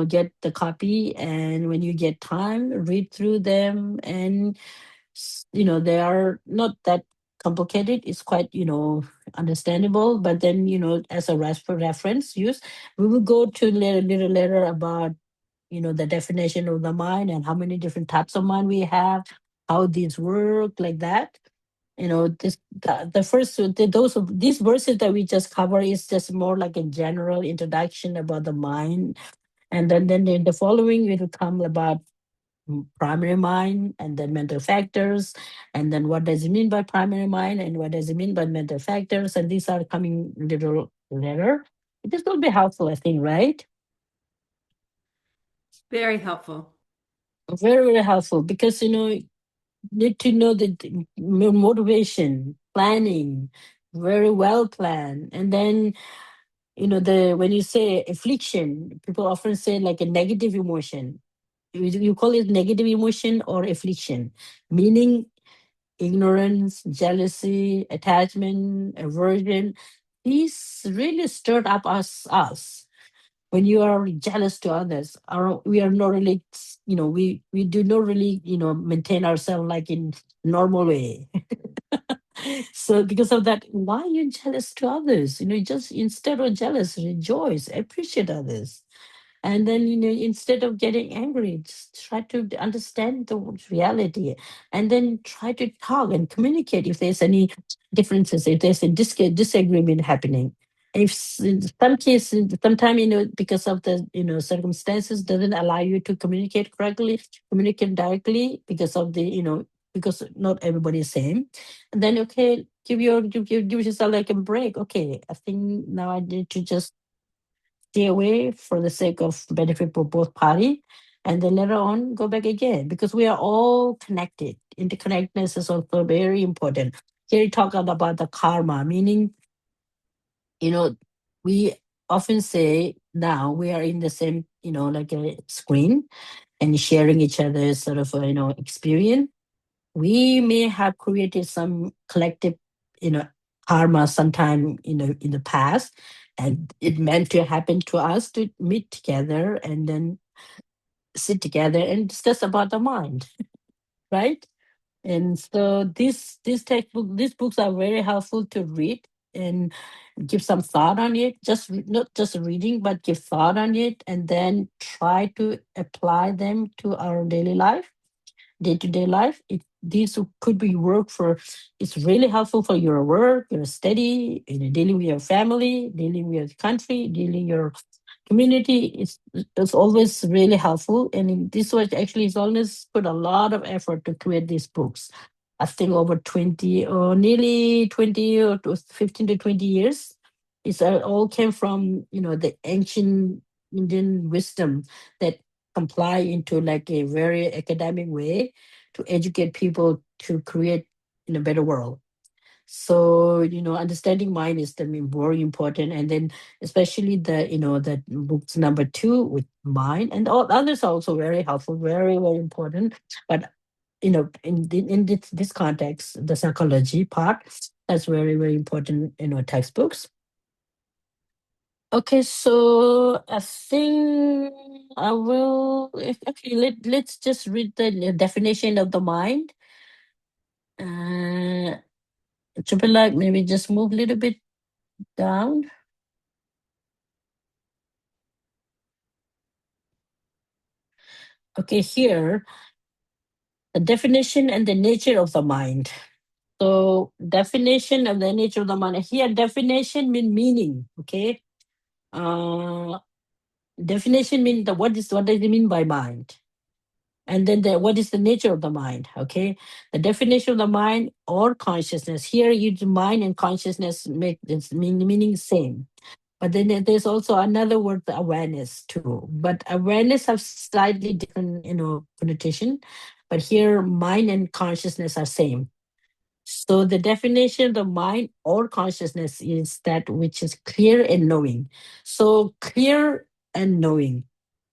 get the copy, and when you get time, read through them, and they are not that complicated. It's quite understandable, but then as a reference use, we will go to little later about the definition of the mind and how many different types of mind we have, how these work, like that. This the first those of these verses that we just cover is just more like a general introduction about the mind, and then in the following it will come about primary mind and then mental factors, and then what does it mean by primary mind and what does it mean by mental factors, and these are coming little later. This will be helpful, I think, right? Very helpful. Very, very helpful, because need to know the motivation, planning, very well planned, and then when you say affliction, people often say like a negative emotion. You call it negative emotion or affliction, meaning ignorance, jealousy, attachment, aversion. These really stirred up us. When you are jealous to others, we are not really, we do not really, maintain ourselves like in normal way. So because of that, why are you jealous to others? Just instead of jealous, rejoice, appreciate others. And then, instead of getting angry, just try to understand the reality, and then try to talk and communicate if there's any differences, if there's a disagreement happening. And if in some cases, sometimes, because of the, circumstances doesn't allow you to communicate correctly, communicate directly because of the, because not everybody is same. And then, okay, give yourself like a break. Okay, I think now I need to just stay away for the sake of benefit for both party, and then later on go back again, because we are all connected. Interconnectedness is also very important. Here you talk about the karma, meaning we often say now we are in the same like a screen and sharing each other's sort of experience. We may have created some collective you know karma sometime in the past, and it meant to happen to us to meet together and then sit together and discuss about the mind. Right? And so these books are very helpful to read and give some thought on it. Just not just reading, but give thought on it, and then try to apply them to our daily life, day to day life. these could be work for, it's really helpful for your work, your study, dealing with your family, dealing with your country, dealing your community. It's always really helpful. And in this way, actually, it's always put a lot of effort to create these books. I think over 20 or nearly 20 or 15 to 20 years. It's all came from, the ancient Indian wisdom that comply into like a very academic way to educate people to create in a better world. So, understanding mind is very important. And then especially the books number 2 with mind, and all others are also very helpful, very, very important. But in this context, the psychology part, that's very, very important, textbooks. Okay, so I think I will actually let's just read the definition of the mind. Triple like maybe just move a little bit down. Okay, here, the definition and the nature of the mind. So definition of the nature of the mind. Here, definition mean meaning. Okay. Definition mean what does it mean by mind? And then what is the nature of the mind? Okay. The definition of the mind or consciousness. Here, mind and consciousness make this meaning same. But then there's also another word, awareness too. But awareness have slightly different, connotation. But here, mind and consciousness are same. So the definition of the mind or consciousness is that which is clear and knowing. So clear and knowing.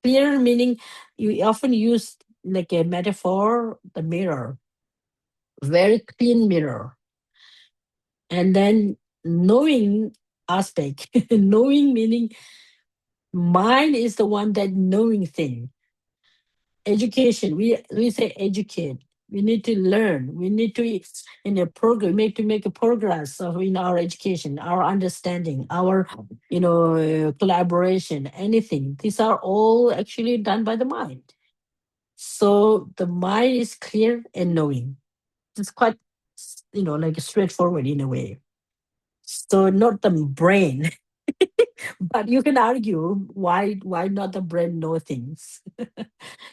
Clear meaning you often use like a metaphor, the mirror, very clean mirror. And then knowing aspect, knowing meaning mind is the one that knowing thing. Education, we say educate. We need to learn. We need to in a program make a progress in our education, our understanding, our collaboration, anything. These are all actually done by the mind. So the mind is clear and knowing. It's quite like straightforward in a way. So not the brain. But you can argue why not the brain know things?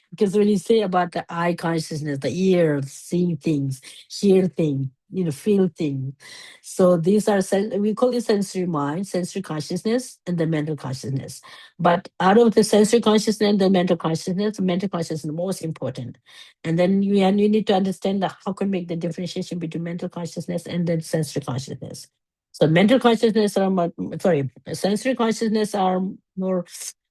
Because when you say about the eye consciousness, the ear seeing things, hear things, feel things. So these are we call it sensory mind, sensory consciousness, and the mental consciousness. But out of the sensory consciousness and the mental consciousness is the most important. And then you need to understand how can make the differentiation between mental consciousness and then sensory consciousness. So mental consciousness sensory consciousness are more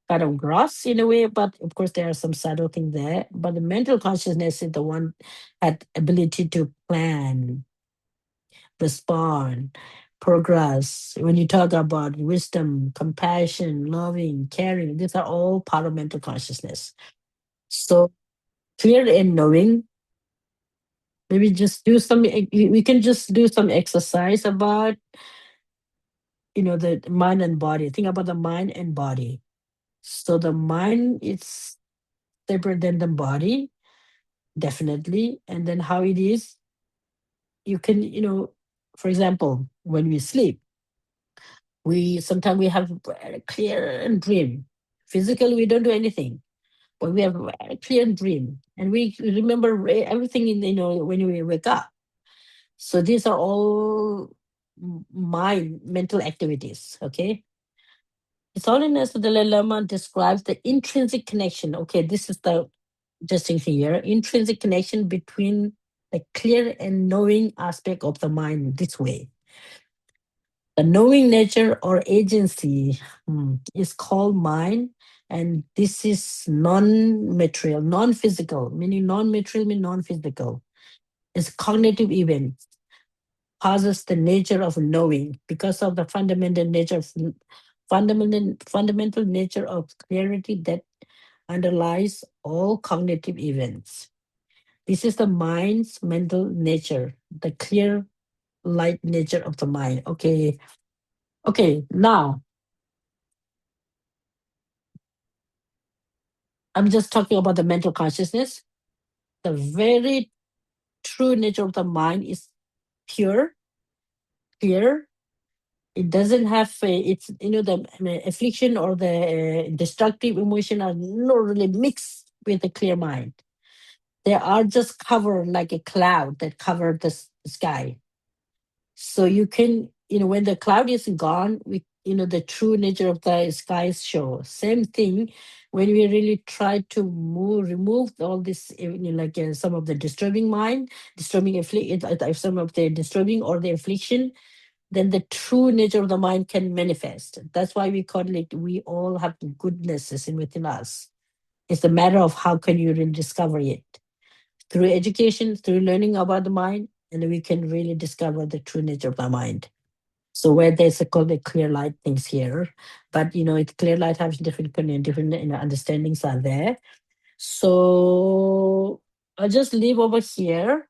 kind of gross in a way, but of course there are some subtle things there. But the mental consciousness is the one had ability to plan, respond, progress. When you talk about wisdom, compassion, loving, caring, these are all part of mental consciousness. So clear and knowing. Maybe just do some. We can just do some exercise about the mind and body. Think about the mind and body. So the mind is separate than the body, definitely. And then how it is, you can, for example, when we sleep, we sometimes we have a clear dream. Physically, we don't do anything, but we have a clear dream, and we remember everything in when we wake up. So these are all mind mental activities. Okay. His Holiness the Dalai Lama describes the intrinsic connection. Okay, this is the interesting thing here. Intrinsic connection between the clear and knowing aspect of the mind this way. The knowing nature or agency is called mind, and this is non-material, non-physical, meaning non-material means non-physical. It's cognitive event, causes the nature of knowing because of the fundamental nature of fundamental nature of clarity that underlies all cognitive events. This is the mind's mental nature, the clear light nature of the mind. Okay. Okay, now I'm just talking about the mental consciousness. The very true nature of the mind is pure, clear. It doesn't have it's the affliction or the destructive emotion are not really mixed with a clear mind. They are just covered like a cloud that covered the sky. So you can, when the cloud is gone, the true nature of the skies show. Same thing when we really try to remove all this, some of the disturbing mind, some of the disturbing or the affliction, then the true nature of the mind can manifest. That's why we call it, we all have goodnesses within us. It's a matter of how can you really discover it. Through education, through learning about the mind, and we can really discover the true nature of the mind. So where there's called the clear light things here, but it's clear light has different understandings are there. So I'll just leave over here.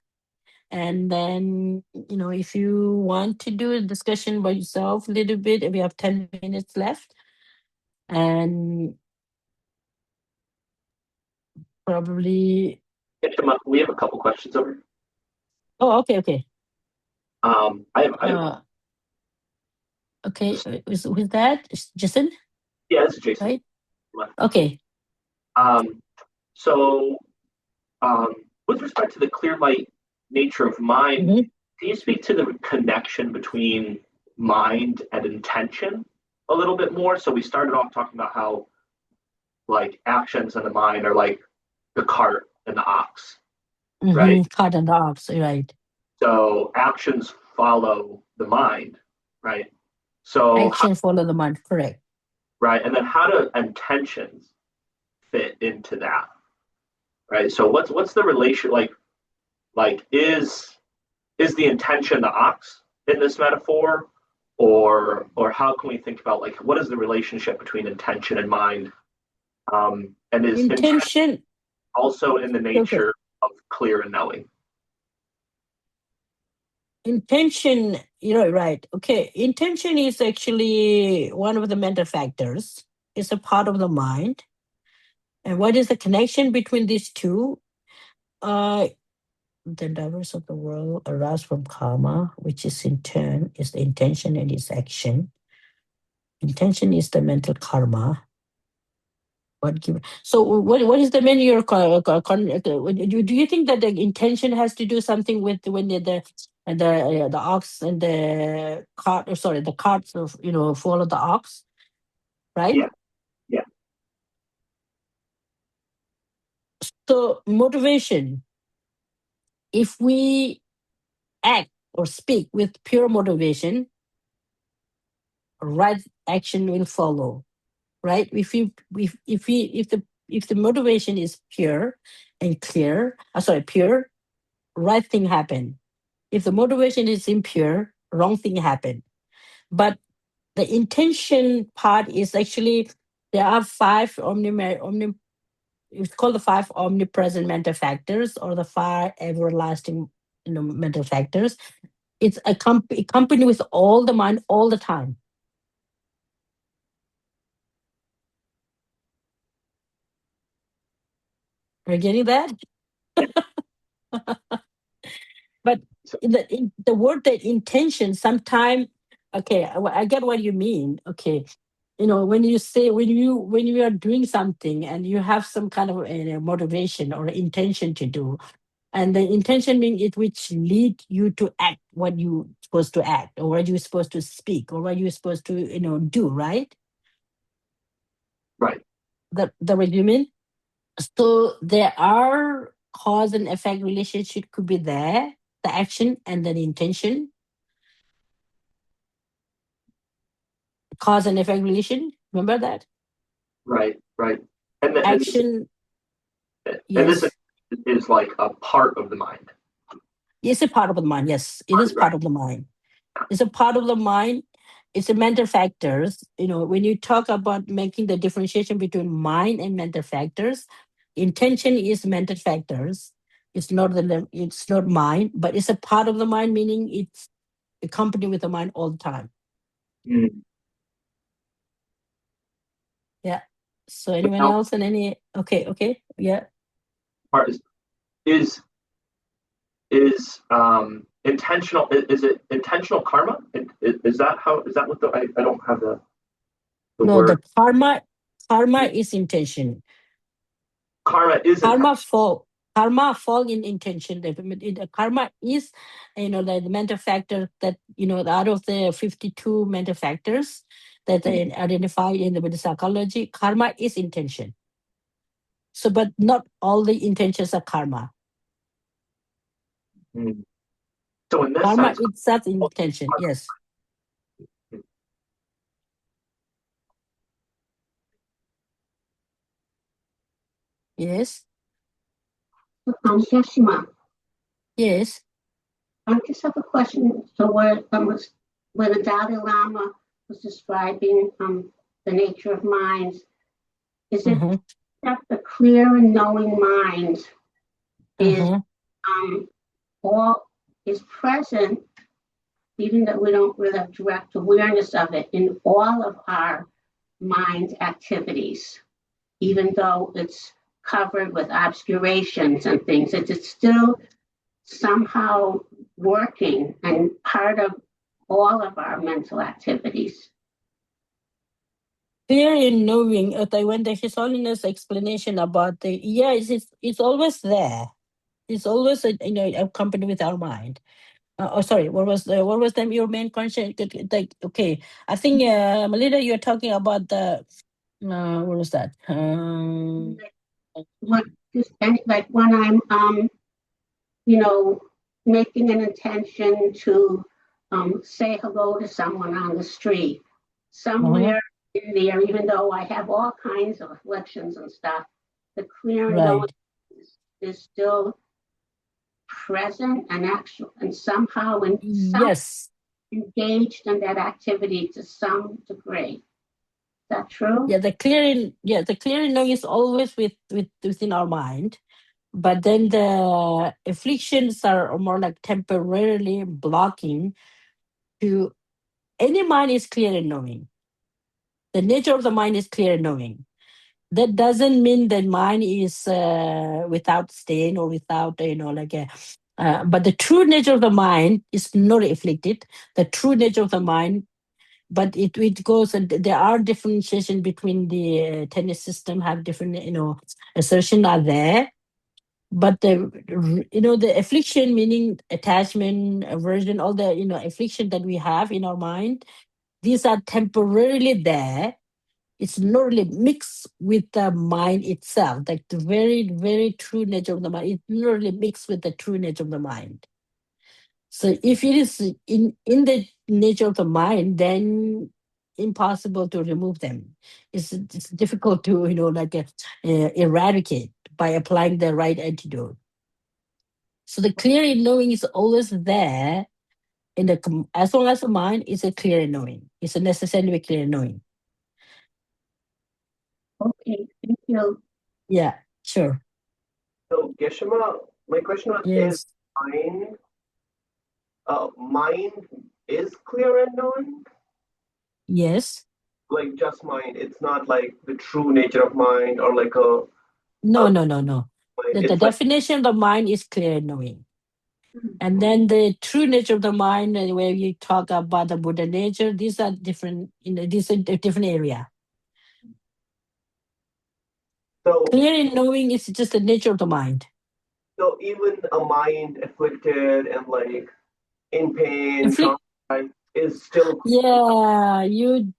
And then, if you want to do a discussion by yourself a little bit, we have 10 minutes left. And probably. We have a couple questions over. Oh, okay. I have okay, with that, Jason? Yeah, this is Jason. Right? Okay. So, with respect to the clear light nature of mind, can you speak to the connection between mind and intention a little bit more? So we started off talking about how, like, actions in the mind are like the cart and the ox, right? Cart and the ox, right. So actions follow the mind, right? So action follow the mind, correct. Right, and then how do intentions fit into that? Right. So what's the relation like is the intention the ox in this metaphor, or how can we think about, like, what is the relationship between intention and mind? And is intention also in the nature of clear and knowing? Intention, right. Okay. Intention is actually one of the mental factors. It's a part of the mind. And what is the connection between these two? The drivers of the world arise from karma, which is in turn is the intention and its action. Intention is the mental karma. So what is the main do you think that the intention has to do something with when the ox and the cart, or sorry, the carts follow the ox, right? Yeah. So motivation, if we act or speak with pure motivation, right action will follow, right? If the motivation is pure and clear, pure, right thing happen. If the motivation is impure, wrong thing happen. But the intention part is actually, there are five it's called the five omnipresent mental factors, or the five everlasting mental factors. It's accompanied with all the mind all the time. Are you getting that? But the word, that intention, sometimes, okay, I get what you mean. Okay, when you say, when you are doing something and you have some kind of motivation or intention to do, and the intention means it which lead you to act what you supposed to act, or what you're supposed to speak, or what you're supposed to do, right? Right. That what you mean? So there are cause and effect relationship could be there, the action and then intention. Cause and effect relation, remember that? Right. And action. This is like a part of the mind. It's a part of the mind, yes. It is part of the mind. It's a part of the mind. It's a mental factors. When you talk about making the differentiation between mind and mental factors, intention is mental factors. It's not mind, but it's a part of the mind, meaning it's accompanied with the mind all the time. Yeah. So anyone else, and any? Okay. Yeah. Part is is intentional. Is it intentional karma? Is that how? Is that what the? I don't have the No, word. the karma is intention. Karma is intentional. Karma fall in intention. Karma is, the mental factor that, out of the 52 mental factors that are identified in the Buddhist psychology, karma is intention. So, but not all the intentions are karma. So in this Karma sense, itself is intention. Yes. Yes. Geshema, Yes. I just have a question. So where the Dalai Lama was describing the nature of minds, is it Mhm. that the clear and knowing mind is Mhm. all is present, even though we don't really have direct awareness of it in all of our mind activities, even though it's covered with obscurations and things, it's still somehow working and part of all of our mental activities. Clear in knowing, when the His Holiness explanation about it's always there. It's always accompanied with our mind. Sorry, what was your main question? Like, okay, I think Melinda, you're talking about the what was that? Like when I'm making an intention to say hello to someone on the street, somewhere in there, even though I have all kinds of afflictions and stuff, the clear and knowing Right. is still present and actual and somehow Yes. engaged in that activity to some degree. Is that true? Yeah, the clearing knowing is always within our mind. But then the afflictions are more like temporarily blocking to any mind is clear and knowing. The nature of the mind is clear and knowing. That doesn't mean that mind is without stain or without, but the true nature of the mind is not afflicted. The true nature of the mind, but it goes, and there are differentiation between the tennis system, have different, assertion are there. But the affliction, meaning attachment, aversion, all the, affliction that we have in our mind, these are temporarily there. It's not really mixed with the mind itself, like the very, very true nature of the mind. It's not really mixed with the true nature of the mind. So if it is in the nature of the mind, then impossible to remove them. It's difficult to, eradicate by applying the right antidote. So the clear knowing is always there as long as the mind is a clear knowing. It's a necessarily clear knowing. Okay, thank you. Yeah, sure. So Geshema, my question is Yes. mind is clear and knowing? Yes. Like just mind. It's not like the true nature of mind or like a No. mind. The It's like definition of the mind is clear knowing. And then the true nature of the mind, where you talk about the Buddha nature, these are different, these are a different area. so Clear knowing is just the nature of the mind. so even a mind afflicted and like in pain, Afflict, traumatized is still yeah, you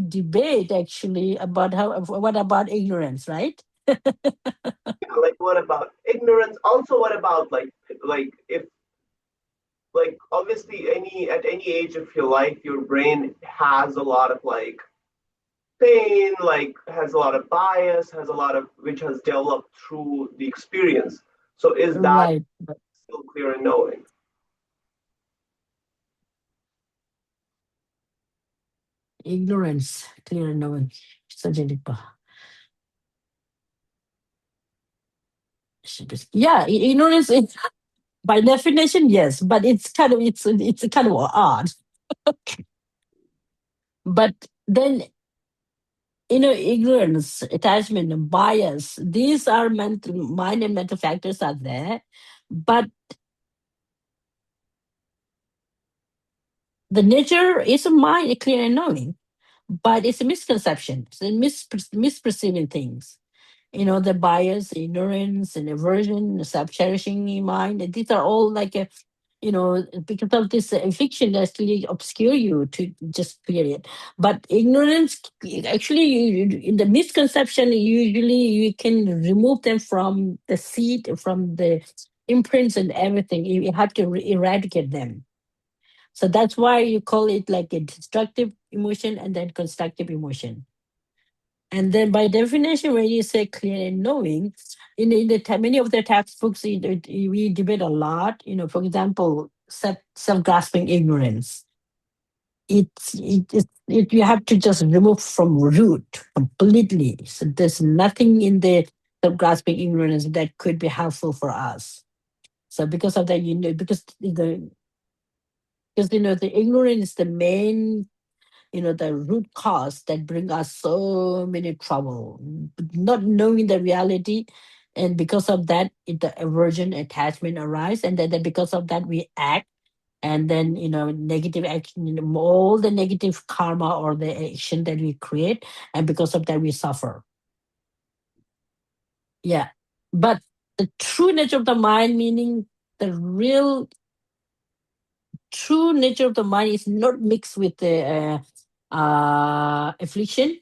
debate actually about what about ignorance, right? like what about ignorance? Also, what about like if like obviously at any age of your life, your brain has a lot of like pain, like has a lot of bias, has a lot of which has developed through the experience. So is that Right. still clear and knowing? Ignorance, clear knowing. Certainly. Yeah, ignorance is by definition, yes, but it's kind of odd. But then, ignorance, attachment, and bias, these are mind and mental factors are there. But the nature is a mind, a clear and knowing, but it's a misconception. It's a misperceiving things. The bias, ignorance, and aversion, self-cherishing mind. And these are all like because of this fiction that actually obscure you to just period. But ignorance, actually, in the misconception, usually you can remove them from the seed, from the imprints and everything. You have to eradicate them. So that's why you call it like a destructive emotion and then constructive emotion. And then by definition, when you say clear and knowing, many of the textbooks, we debate a lot. For example, self-grasping ignorance. You have to just remove from root completely. So there's nothing in the self-grasping ignorance that could be helpful for us. So because of that, the ignorance is the main, the root cause that bring us so many trouble, not knowing the reality. And because of that, the aversion attachment arise. And then because of that, we act. And then, negative action, all the negative karma or the action that we create. And because of that, we suffer. Yeah. But the true nature of the mind, meaning the real true nature of the mind, is not mixed with the affliction,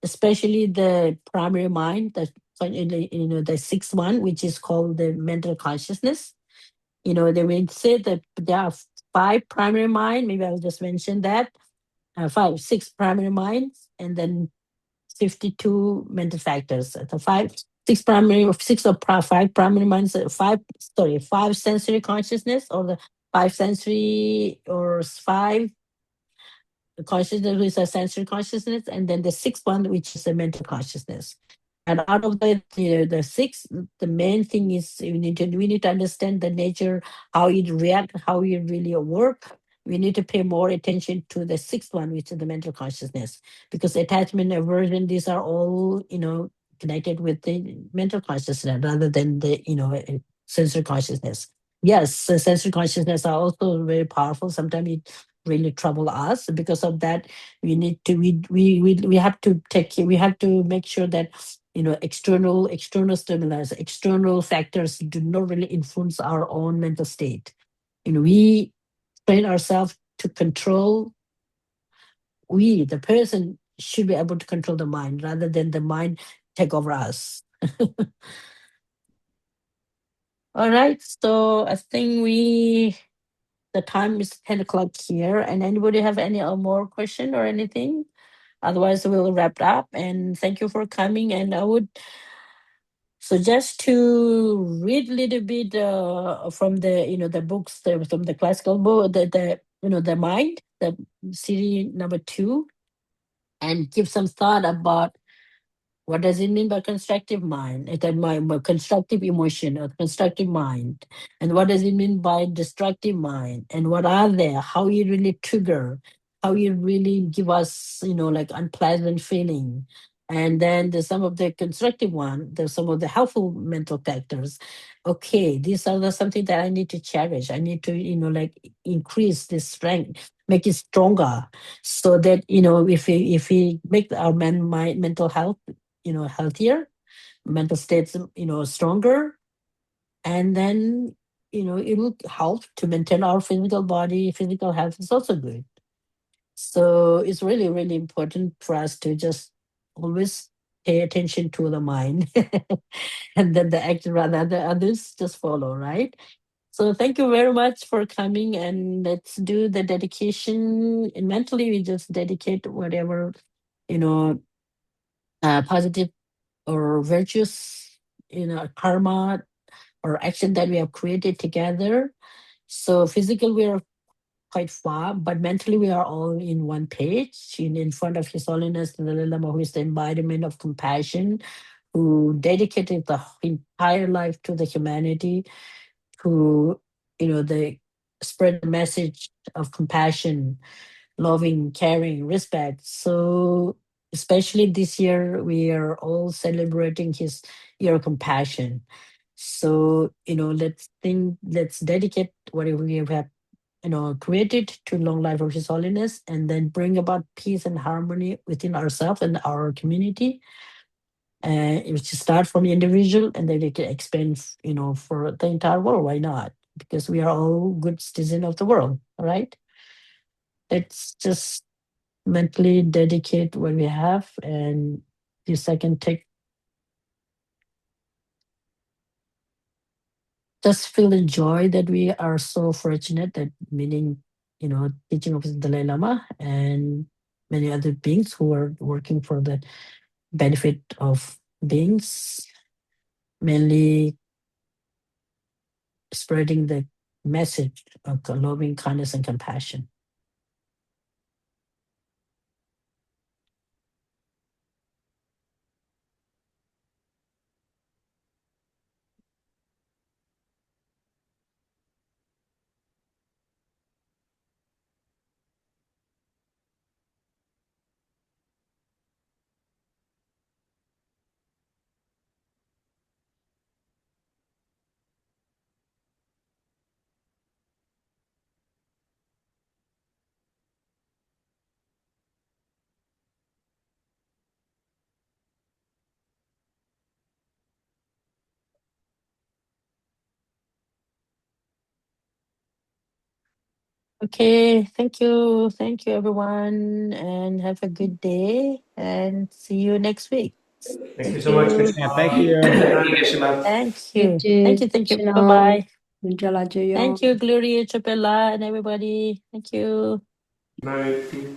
especially the primary mind, the sixth one, which is called the mental consciousness. They will say that there are 5 primary mind. Maybe I'll just mention that 6 primary minds, and then 52 mental factors. The 5 primary minds. 5 sensory consciousness, or the 5 sensory, or 5 consciousness, which is a sensory consciousness, and then the 6th one, which is a mental consciousness. And out of the 6, the main thing is we need to understand the nature, how it react, how it really work. We need to pay more attention to the 6th one, which is the mental consciousness, because attachment, aversion, these are all connected with the mental consciousness rather than the sensory consciousness. Yes, the sensory consciousness are also very powerful. Sometimes it really trouble us. Because of that, we need to we have to make sure that external stimuli, external factors do not really influence our own mental state. We train ourselves to control. The person should be able to control the mind rather than the mind take over us. All right, so I think the time is 10 o'clock here. And anybody have any more question or anything? Otherwise, we'll wrap up. And thank you for coming. And I would suggest to read a little bit from the books, from the classical book, the mind, the series number 2, and give some thought about what does it mean by constructive mind, constructive emotion or constructive mind? And what does it mean by destructive mind? And what are they? How you really trigger? How you really give us, like unpleasant feeling? And then there's some of the constructive one. There's some of the helpful mental factors. Okay, these are something that I need to cherish. I need to, like increase this strength, make it stronger, so that if we make our mental health healthier, mental states stronger, and then it will help to maintain our physical health is also good. So it's really, really important for us to just always pay attention to the mind and then the action, rather the others just follow, right? So thank you very much for coming, and let's do the dedication. And mentally we just dedicate whatever positive or virtuous, karma or action that we have created together. So physically we are quite far, but mentally we are all in one page, in front of His Holiness the Dalai Lama, who is the embodiment of compassion, who dedicated the entire life to the humanity, who they spread the message of compassion, loving, caring, respect. So especially this year, we are all celebrating his year of compassion. So, let's dedicate whatever we have, created to long life of His Holiness, and then bring about peace and harmony within ourselves and our community. It should start from the individual, and then we can expand, for the entire world. Why not? Because we are all good citizens of the world, all right? Let's just mentally dedicate what we have, and this I can take. Just feel the joy that we are so fortunate that meaning, teaching of the Dalai Lama and many other beings who are working for the benefit of beings, mainly spreading the message of loving kindness and compassion. Okay, thank you. Thank you, everyone, and have a good day, and see you next week. Thank you so much. Yeah, thank you. Thank you, Geshema. Thank you. Thank you. Thank you. Shalom. Bye-bye. Menjalajayo. Thank you, Gloria, Chapella, and everybody. Thank you. Bye.